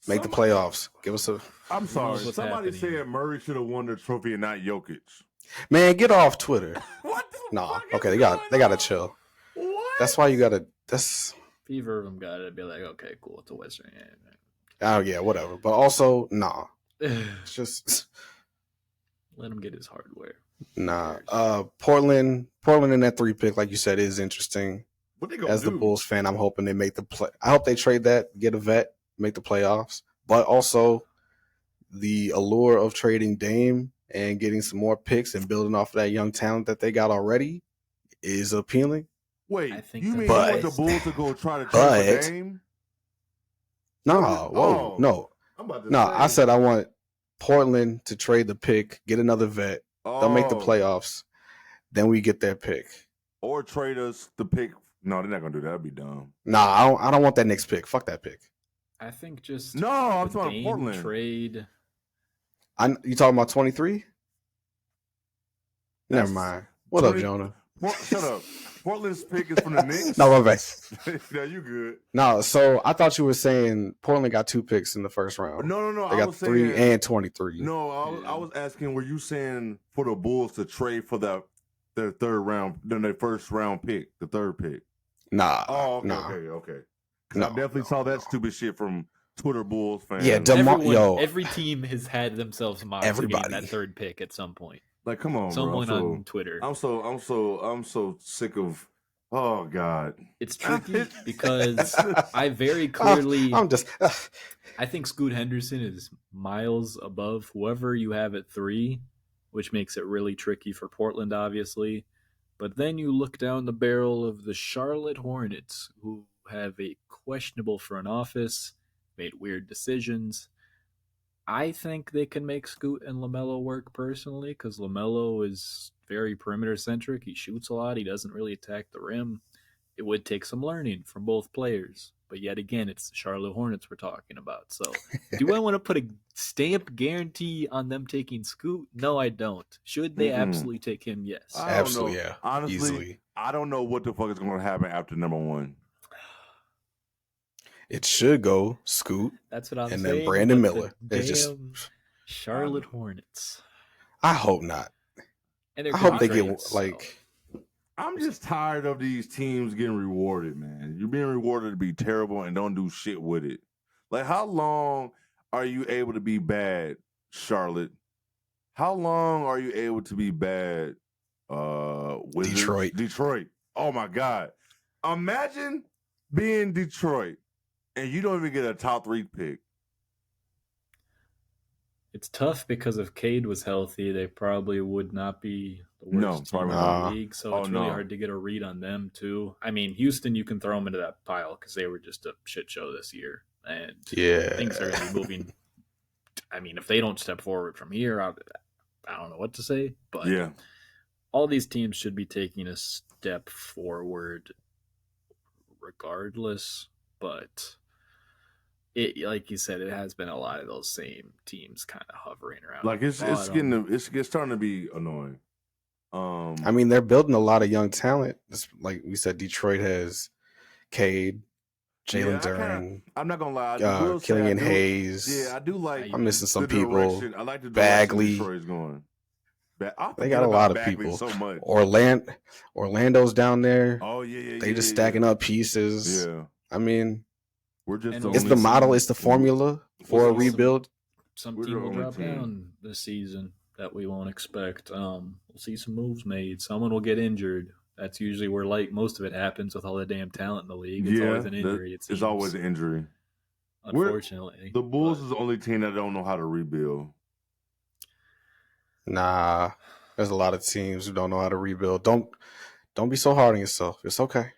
Make the playoffs. Give us a. I'm sorry. Somebody said Murray should have won the trophy and not Jokic. Man, get off Twitter. What the fuck okay, they gotta chill. What? That's why you gotta. That's. Fever of them got to be like, okay, cool. It's a Western. Oh yeah, whatever. But also, nah. It's just let him get his hardware. Nah. Portland in that 3 pick, like you said, is interesting. What they gonna As do? the Bulls fan, I'm hoping they make the play. I hope they trade that, get a vet, make the playoffs. But also, the allure of trading Dame and getting some more picks and building off of that young talent that they got already is appealing. Wait, I think you mean you want the Bulls to go try to trade for Dame? No. I said I want Portland to trade the pick, get another vet. They'll make the playoffs. Then we get their pick. Or trade us the pick. No, they're not going to do that. That'd be dumb. Nah, I don't want that next pick. Fuck that pick. I think just no, I'm talking Dame Portland. Trade. You talking about 23? Never mind. What up, Jonah? Shut up. Portland's pick is from the Knicks. No, my bad. Yeah, you good. No, so I thought you were saying Portland got 2 picks in the first round. No. They got 3 and 23. No, I was asking, were you saying for the Bulls to trade for the their third round, then their first round pick, the third pick. Nah. Oh, okay, nah. okay. Because I definitely saw that stupid shit from Twitter Bulls fans. Yeah, every team has had themselves mocked for getting that third pick at some point. Like, come on, someone bro. on Twitter. I'm so sick of. Oh God, it's tricky because I very clearly. I think Scoot Henderson is miles above whoever you have at 3, which makes it really tricky for Portland, obviously. But then you look down the barrel of the Charlotte Hornets, who have a questionable front office, made weird decisions. I think they can make Scoot and LaMelo work personally because LaMelo is very perimeter-centric. He shoots a lot. He doesn't really attack the rim. It would take some learning from both players. But yet again, it's the Charlotte Hornets we're talking about. So do I want to put a stamp guarantee on them taking Scoot? No, I don't. Should they absolutely take him? Yes. Absolutely, yeah. Honestly, easily. I don't know what the fuck is going to happen after number 1. It should go Scoot. That's what I'm saying. And then Brandon Miller. It's just Charlotte Hornets. I hope not. And I hope they get like. I'm just tired of these teams getting rewarded, man. You're being rewarded to be terrible and don't do shit with it. Like, how long are you able to be bad, Charlotte? How long are you able to be bad, Wizards? Detroit. Oh my God. Imagine being Detroit and you don't even get a top 3 pick. It's tough because if Cade was healthy, they probably would not be the worst team in the league. So it's really hard to get a read on them, too. I mean, Houston, you can throw them into that pile because they were just a shit show this year. And things are going to be moving. I mean, if they don't step forward from here, I don't know what to say. But all these teams should be taking a step forward regardless. But like you said, it has been a lot of those same teams kind of hovering around. Like it's starting to be annoying. I mean, they're building a lot of young talent. Like we said, Detroit has Cade, Jalen Duren. I'm not gonna lie, Killian Hayes. Yeah, I do like. I'm missing some people. I like the Bagley. Detroit's going. They got a lot of people. So much. Orlando's down there. Oh yeah. They just stacking up pieces. Yeah. I mean. It's the model, it's the formula for a rebuild. Some team will drop down this season that we won't expect. We'll see some moves made. Someone will get injured. That's usually where most of it happens with all the damn talent in the league. It's always an injury. It's always an injury. Unfortunately. The Bulls is the only team that don't know how to rebuild. Nah. There's a lot of teams who don't know how to rebuild. Don't be so hard on yourself. It's okay.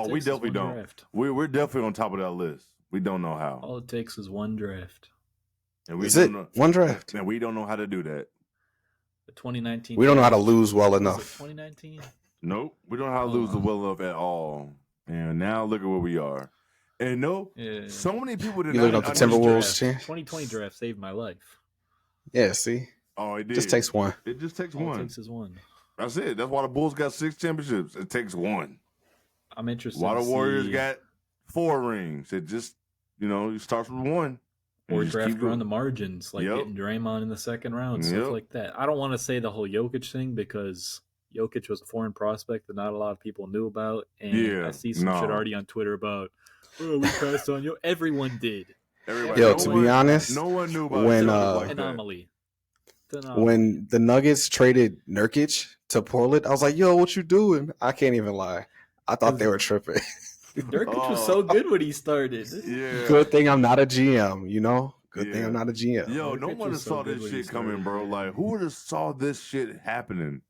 We definitely don't. Draft. We're definitely on top of that list. We don't know how. All it takes is one draft. And one draft? And we don't know how to do that. The 2019. We don't know how to lose well enough. 2019. Nope, we don't know how to lose well enough at all. And now look at where we are. And so many people did. You looking up the Timberwolves? 2020 draft saved my life. Yeah, see. Oh, it did. Just takes one. It just takes All one. It takes is one. That's it. That's why the Bulls got 6 championships. It takes one. I'm interested. Why the Warriors got 4 rings? It just, it starts with 1. Or draft around the margins, like getting Draymond in the second round, stuff like that. I don't want to say the whole Jokic thing because Jokic was a foreign prospect that not a lot of people knew about. And I see some shit already on Twitter about, we passed on you. Everyone did. To be honest, no one knew about when anomaly. When the Nuggets traded Nurkic to Portland, I was like, yo, what you doing? I can't even lie. I thought they were tripping. Nurkic was so good when he started. Yeah. Good thing I'm not a GM, Good thing I'm not a GM. Yo, no one saw this shit coming, bro. Like, who would have saw this shit happening?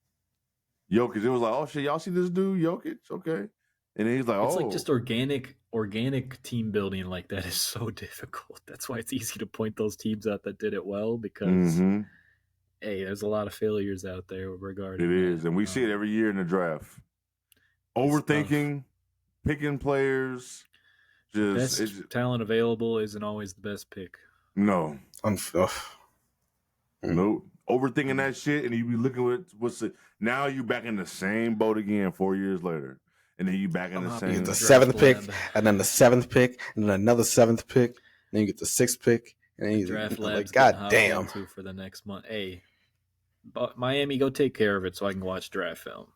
Jokic, it was like, oh shit, y'all see this dude, Jokic? Okay. And then he's like, it's like just organic team building like that is so difficult. That's why it's easy to point those teams out that did it well because hey, there's a lot of failures out there regarding it is, and we see it every year in the draft. Overthinking, picking players, best talent available isn't always the best pick. No. Nope. Overthinking that shit, and you be looking at what's it. Now you back in the same boat again 4 years later. And then you back in the same. You get the 7th pick, and then the 7th pick, and then another 7th pick, and then you get the 6th pick, and then you draft like, God damn. For the next month. Hey, But Miami, go take care of it so I can watch draft film.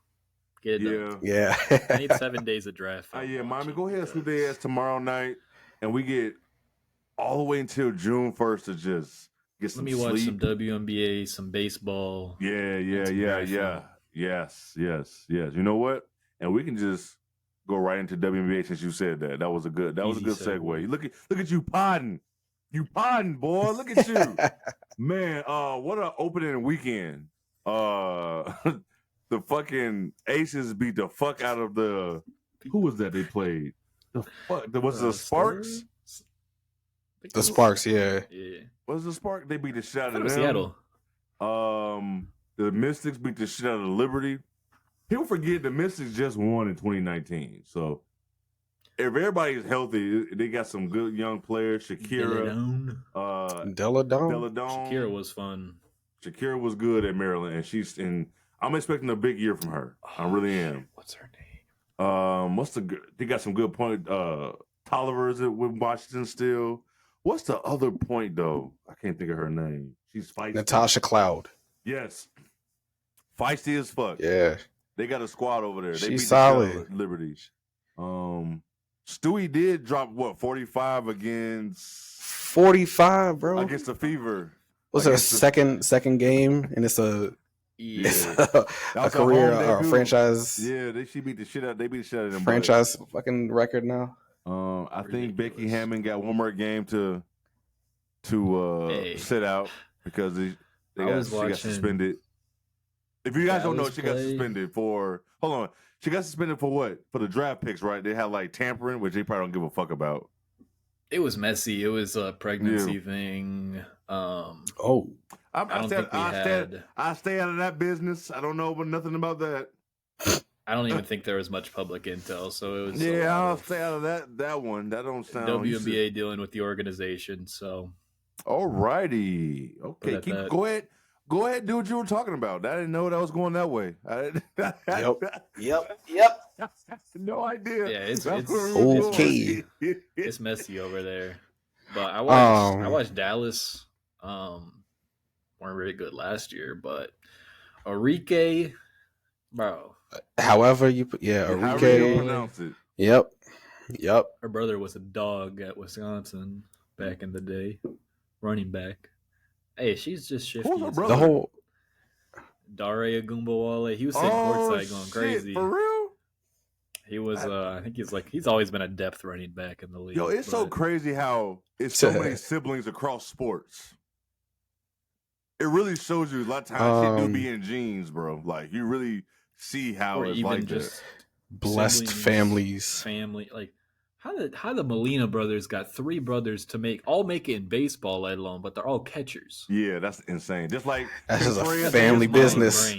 Get it done. Yeah. I need 7 days of draft film. Yeah, Miami, go ahead and sweep their ass tomorrow night, and we get all the way until June 1st to just get some sleep. Let me watch some WNBA, some baseball. Yeah. Yes. You know what? And we can just go right into WNBA since you said that. That was a good segue. Look at you podding. You podding, boy. Look at you. Man, what an opening weekend. The fucking Aces beat the fuck out of the who was that they played? The fuck was the Sparks? The Sparks, yeah. Was the Spark? They beat the shit out of them. Seattle. The Mystics beat the shit out of Liberty. People forget the Mystics just won in 2019. So if everybody's healthy, they got some good young players. Shakira, Deladone. Shakira was fun. Shakira was good at Maryland, and I'm expecting a big year from her. I really am. What's her name? They got some good point. Tolliver's with Washington still. What's the other point though? I can't think of her name. She's feisty. Natasha Cloud. Yes, feisty as fuck. Yeah, they got a squad over there. They beat solid. The Liberty. Stewie did drop 45 against 45, bro, against the Fever. Was it a second game, and it's a career or a franchise? Yeah, they beat the shit out. They beat the shit out of them. Franchise fucking record now. I think Becky Hammond got one more game to sit out because she got suspended. If you guys don't know, she got suspended for. Hold on, she got suspended for what? For the draft picks, right? They had like tampering, which they probably don't give a fuck about. It was messy. It was a pregnancy thing. I stay out of that business. I don't know nothing about that. I don't even think there was much public intel, so it was. Yeah, I'll stay out of that one. That don't sound. WNBA dealing with the organization, so. Alrighty, okay. Go ahead. Go ahead, do what you were talking about. I didn't know that was going that way. Yep. No idea. Yeah, it's okay. It's messy over there. But I watched Dallas. Weren't very good last year, but Enrique, bro. However you pronounce it. Yep. Her brother was a dog at Wisconsin back in the day, running back. Hey, she's just shifty. Who's her brother? The whole Dare Agumbawale. He was sitting courtside going crazy. For real? He was. I think he's always been a depth running back in the league. Yo, it's so crazy how it's so many siblings across sports. It really shows you a lot of times shit do be in genes, bro. Like you really see how it's like just blessed families. Family, like how the Molina brothers got 3 brothers to all make it in baseball, let alone, but they're all catchers. Yeah, that's insane. Just like that's just a family business.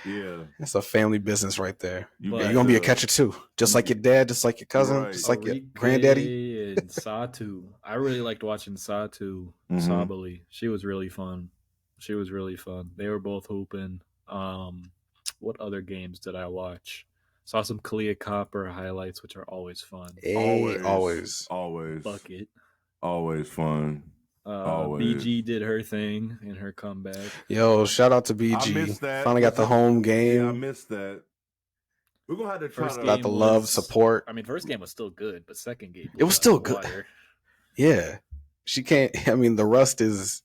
Yeah, it's a family business right there. You're gonna be a catcher too, just like your dad, just like your cousin, just like your granddaddy. And Satu, I really liked watching Satu Sabali. She was really fun. They were both hooping. What other games did I watch? Saw some Kalia Copper highlights, which are always fun. Always. Bucket. Always fun. BG did her thing in her comeback. Yo, shout out to BG. I missed that. Finally got the home game. Yeah, I missed that. We're going to have to try to... Got the love, support. I mean, first game was still good, but second game... It was still good. Yeah. She can't... I mean, the rust is...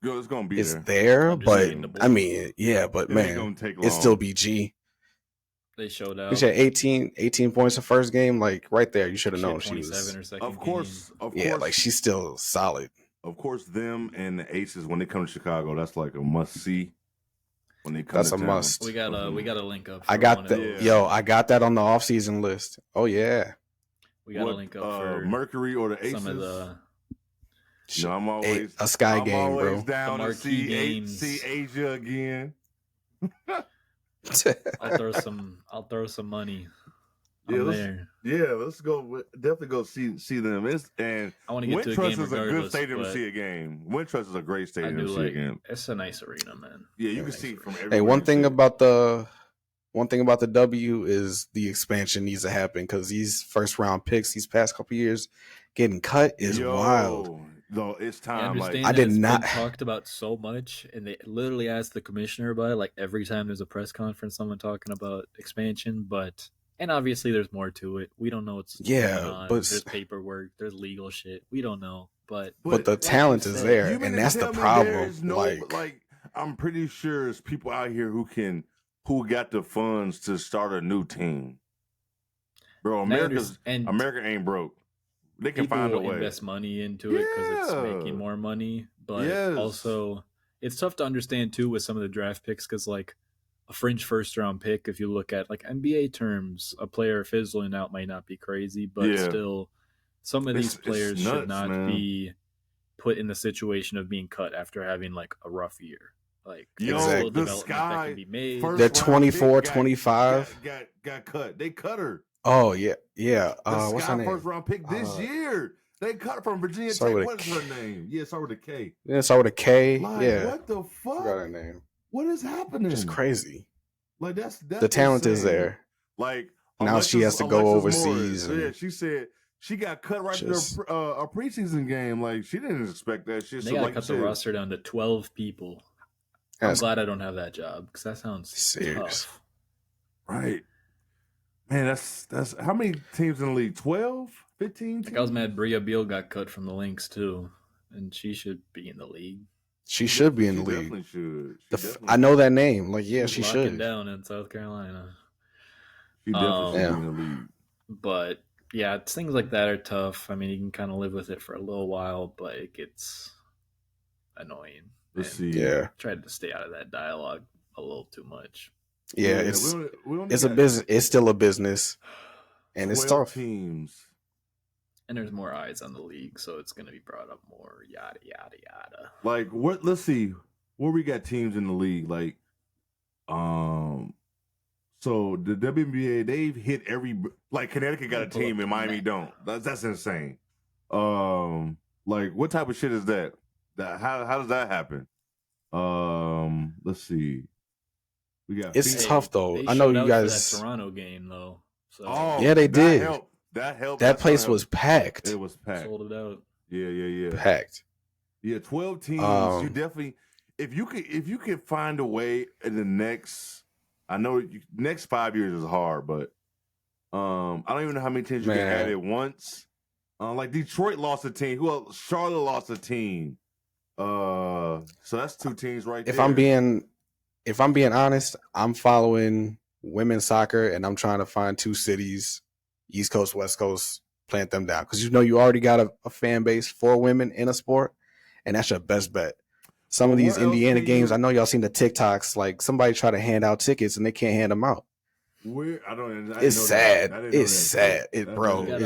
It's going to be there, but... I mean, yeah, but man, it's still BG. They showed out. She had 18 points the first game. Like, right there, you should have known she was... Or second of course. Yeah, like, she's still solid. Of course, them and the Aces, when they come to Chicago, that's like a must-see. When they come that's to a town. must. We got a link up. I got that. Yo, I got that on the off-season list. Oh, yeah. We got a link up for Mercury or the Aces. Some of the... You know, I'm always... a Sky game, always bro. down to see Asia again. I'll throw some money. Let's go. Definitely go see them. I want to get to a game. Wintrust is a good stadium to see a game. Wintrust is a great stadium to see a game. It's a nice arena, man. Yeah, you can see it from everywhere. Hey, one thing about the W is the expansion needs to happen because these first round picks these past couple years getting cut is wild. though. It's time. I understand like I did it's not been talked about so much, and they literally asked the commissioner about it. Like every time there's a press conference, someone talking about expansion, and obviously there's more to it. We don't know what's going on. but There's paperwork, there's legal shit. We don't know, but the like talent is there, you mean and to that's the tell me problem. there's no, like I'm pretty sure there's people out here who got the funds to start a new team. Bro, America ain't broke. They can find a way. Invest money into it because it's making more money, but also it's tough to understand too with some of the draft picks because like a fringe first round pick, if you look at like NBA terms, a player fizzling out might not be crazy, but still, some of these players should not be put in the situation of being cut after having like a rough year. Like yo, the Sky that can be made. They're 24, 25. Got cut. They cut her. Oh yeah. What's her name? First round pick this year. They cut her from Virginia Tech. What is her name? Yeah, start with a K. Yeah, start with a K. Like, what the fuck? Forgot her name. What is happening? Just crazy. Like that's the talent is there. Like now she has to go overseas. Yeah, she said she got cut right in a preseason game. Like she didn't expect that shit. They got to cut the roster down to 12 people. I'm glad I don't have that job because that sounds serious. Tough. Right. Man, that's how many teams in the league? 12? 15 teams? Like I was mad Bria Beal got cut from the Lynx too, and she should be in the league. She should be in the league. Definitely should. I know that name. Like, yeah, she should. Down in South Carolina. She definitely should be in the league. But yeah, things like that are tough. I mean, you can kind of live with it for a little while, but it gets annoying. Let's see. Yeah, tried to stay out of that dialogue a little too much. Yeah, it's a business. It's still a business, and it's tough. Teams. And there's more eyes on the league, so it's going to be brought up more. Yada yada yada. Like what? Let's see where we got teams in the league. Like, so the WNBA they've hit every like Connecticut got a team and Miami don't. That's insane. Like what type of shit is that? How does that happen? Let's see. We got. It's tough though. I know you guys. For that Toronto game though. So. Oh yeah, they did. That helped. That place was packed. It was packed. Sold it out. Yeah. Packed. Yeah, 12 teams. You definitely, if you could find a way in the next, I know next 5 years is hard, but I don't even know how many teams you can add at once. Like Detroit lost a team. Who else? Charlotte lost a team. So that's 2 teams right there. If I'm being honest, I'm following women's soccer and I'm trying to find 2 cities, East Coast, West Coast, plant them down. Because you already got a fan base for women in a sport, and that's your best bet. Some of these Indiana games, I know y'all seen the TikToks, like somebody try to hand out tickets and they can't hand them out. It's sad. It's sad. It's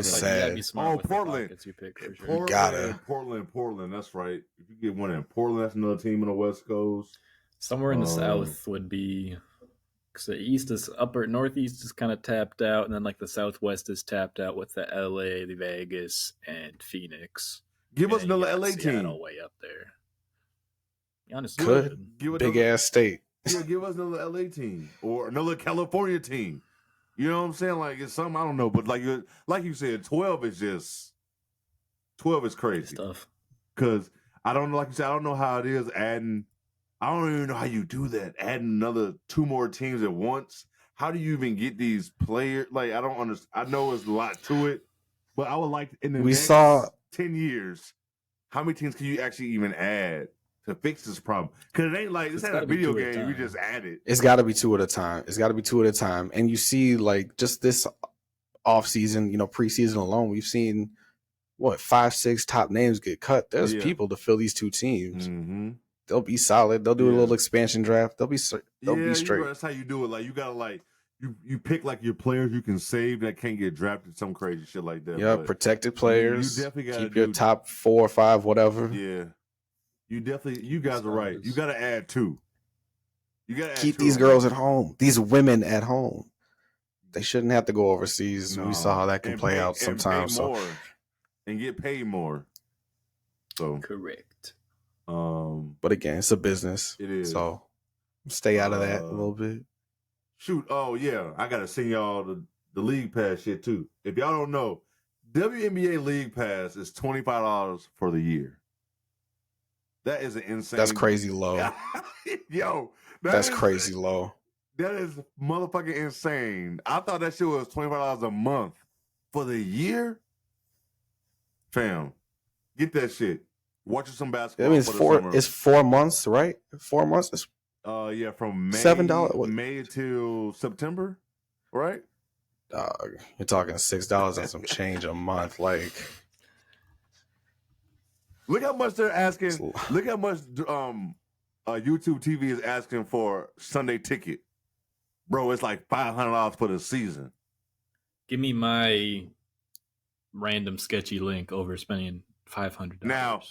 sad. Portland. You gotta. Portland. That's right. If you get one in Portland, that's another team in the West Coast. Somewhere in the South would be, because the East is Northeast is kind of tapped out, and then like the Southwest is tapped out with the LA, the Vegas, and Phoenix. Give us another LA team. Way up there. Honestly, big ass state. Yeah, give us another LA team or another California team. You know what I'm saying? Like it's something I don't know, but like you said, 12 is crazy. It's tough. Because I don't know, like you said, I don't know how it is adding. I don't even know how you do that. Adding another 2 more teams at once. How do you even get these players? Like I don't understand. I know there's a lot to it, but I would like in the next 10 years, how many teams can you actually even add to fix this problem? Because it ain't like it's not a video game. We just add it. It's got to be 2 at a time. And you see, like just this off season, preseason alone, we've seen 5, 6 top names get cut. There's people to fill these 2 teams. Mm-hmm. They'll be solid. They'll do a little expansion draft. They'll be straight. That's how you do it. Like you gotta you pick like your players you can save that can't get drafted, some crazy shit like that. Yeah, protected players. You definitely gotta keep your top 4 or 5, whatever. Yeah, you guys are right. You gotta add 2. You gotta keep these girls at home. These women at home. They shouldn't have to go overseas. No. We saw how that can play out sometimes. And get paid more. So correct. But again, it's a business. It is. So stay out of that a little bit. Shoot. Oh yeah. I gotta send y'all the league pass shit too. If y'all don't know, WNBA league pass is $25 for the year. That is an insane. That's crazy low. Yo, that's crazy low. That is motherfucking insane. I thought that shit was $25 a month for the year. Fam, get that shit. Watching some basketball. I mean, it's 4 months, right? 4 months. It's, yeah, from May $7 May till September, right? You're talking $6 and some change a month. Like, look how much they're asking. Look how much YouTube TV is asking for Sunday ticket, bro. It's like $500 for the season. Give me my random sketchy link over spending $500. Now,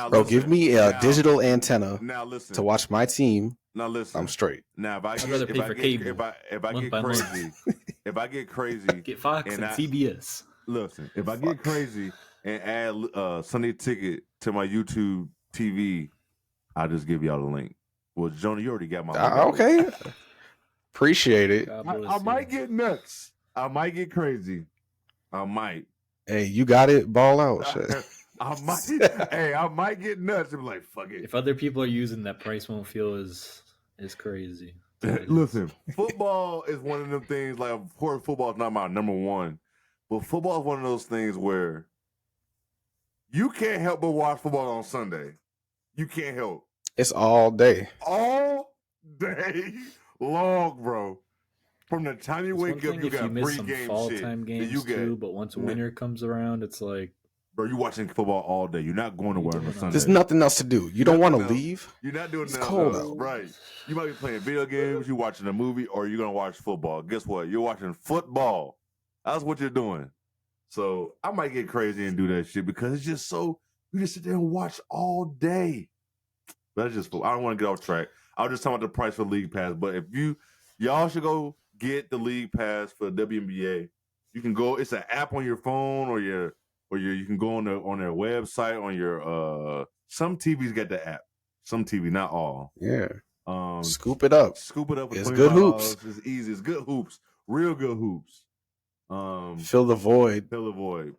bro, listen, give me a digital antenna. Now listen to watch my team. Now listen, I'm straight. Now, I'd rather pay for cable. If I get crazy, if I get crazy, get Fox and CBS. Listen, if I get crazy and add Sunday ticket to my YouTube TV, I'll just give y'all the link. Well, Jonah, you already got my link. Okay. Appreciate it. I might get nuts. I might get crazy. I might. Hey, you got it. Ball out. Shit. I might get nuts and be like, fuck it. If other people are using that, price won't feel as crazy. Listen, football is one of them things. Like, of course, football is not my number one, but football is one of those things where you can't help but watch football on Sunday. You can't help. It's all day. All day long, bro. From the time you wake up, you got pre-game fall shit. Time games too, but once winter comes around, it's like, bro, you watching football all day. You're not going to work on Sunday. There's nothing else to do. You don't want to leave. You're not doing it's nothing cold else. out. Right. You might be playing video games, you're watching a movie, or you're going to watch football. Guess what? You're watching football. That's what you're doing. So I might get crazy and do that shit because it's just so, you just sit there and watch all day. That's just, I don't want to get off track. I was just talking about the price for League Pass, but if y'all should go get the League Pass for WNBA. You can go, it's an app on your phone or you can go on their website, on your some TVs get the app. Some TV, not all. Yeah. Scoop it up. Scoop it up. It's good hoops. It's easy. It's good hoops. Real good hoops. Fill the void. Fill the void.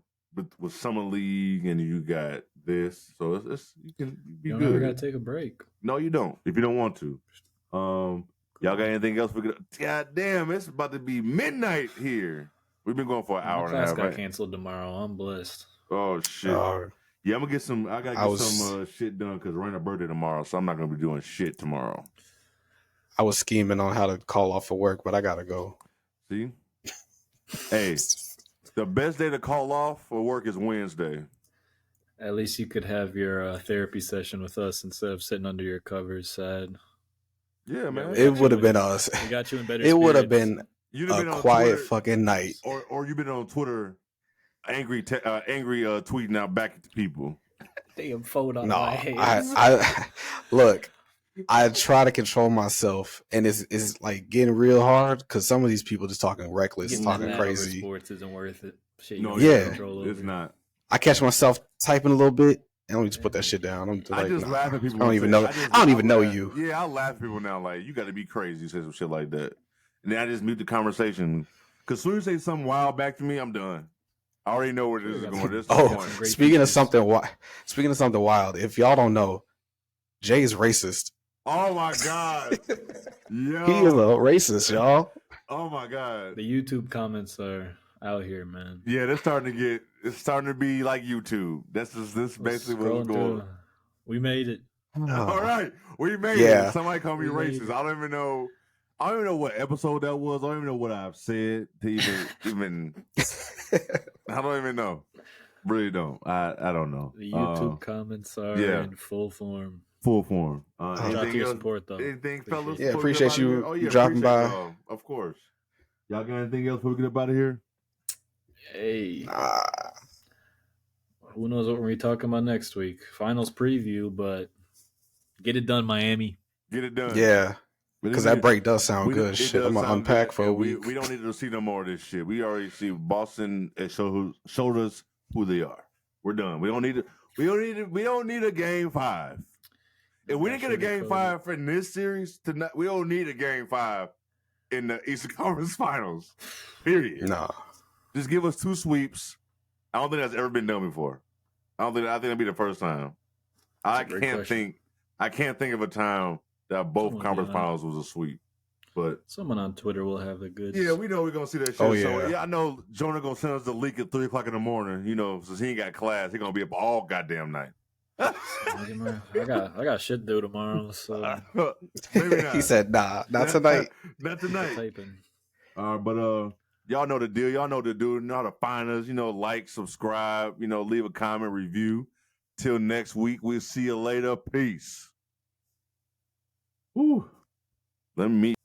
With Summer League and you got this. So it's you can be good. You never gotta take a break. No, you don't. If you don't want to. Y'all got anything else? God damn, it's about to be midnight here. We've been going for an hour and a half. Class got canceled tomorrow. I'm blessed. Oh shit. Yeah, I'm gonna get some. I gotta get some shit done because Raina's birthday tomorrow, so I'm not gonna be doing shit tomorrow. I was scheming on how to call off for work, but I gotta go. See, hey, the best day to call off for work is Wednesday. At least you could have your therapy session with us instead of sitting under your covers, sad. Yeah, man. It would have been us. We got you in better. It would have been a quiet Twitter, fucking night. Or you've been on Twitter, angry tweeting out back at the people. Damn, fold on no, my head. I look. I try to control myself, and it's like getting real hard because some of these people just talking reckless, talking crazy. Sports isn't worth it. Shit, no, yeah, it's not. I catch myself typing a little bit. And let me just put that shit down. I just laugh at people. I don't even know. I don't even know you. Yeah, I laugh at people now. Like, you got to be crazy to say some shit like that. And then I just mute the conversation. Because as soon as you say something wild back to me, I'm done. I already know where this is going. Speaking of something wild, if y'all don't know, Jay is racist. Oh my god, yo, he is a racist, y'all. Oh my god, the YouTube comments are out here, man. Yeah, it's starting to be like YouTube. This basically what's going on. We made it. All right, we made it. Somebody call me racist. I don't even know what episode that was. I don't even know what I've said to even. I don't even know. Really don't. I don't know. The YouTube comments are in full form. Full form. Anything else? Support, though. Anything, fellas? Yeah, appreciate you dropping by. Of course. Y'all got anything else before we get up out of here? Hey. Who knows what we're going to be talking about next week? Finals preview, but get it done, Miami. Get it done. Yeah. Because that break does sound good. Shit, I'm going to unpack for a week. We don't need to see no more of this shit. We already see Boston showed us who they are. We're done. We don't need a game 5. If we didn't get a game 5 for this series tonight, we don't need a game 5 in the Eastern Conference Finals. Period. No. Just give us 2 sweeps. I don't think that's ever been done before. I think that'll be the first time. I can't think I can't think of a time that both conference finals was a sweep. But someone on Twitter will have the goods. Yeah, we know we're gonna see that shit. Oh, yeah. So yeah, I know Jonah gonna send us the leak at 3:00 in the morning. You know, since he ain't got class, he gonna be up all goddamn night. I got shit to do tomorrow. So maybe not. He said, "Nah, not tonight. Not tonight." But y'all know the deal. Y'all know the dude. You know how to find us. You know, like, subscribe. You know, leave a comment, review. Till next week, we'll see you later. Peace. Woo. Let me meet.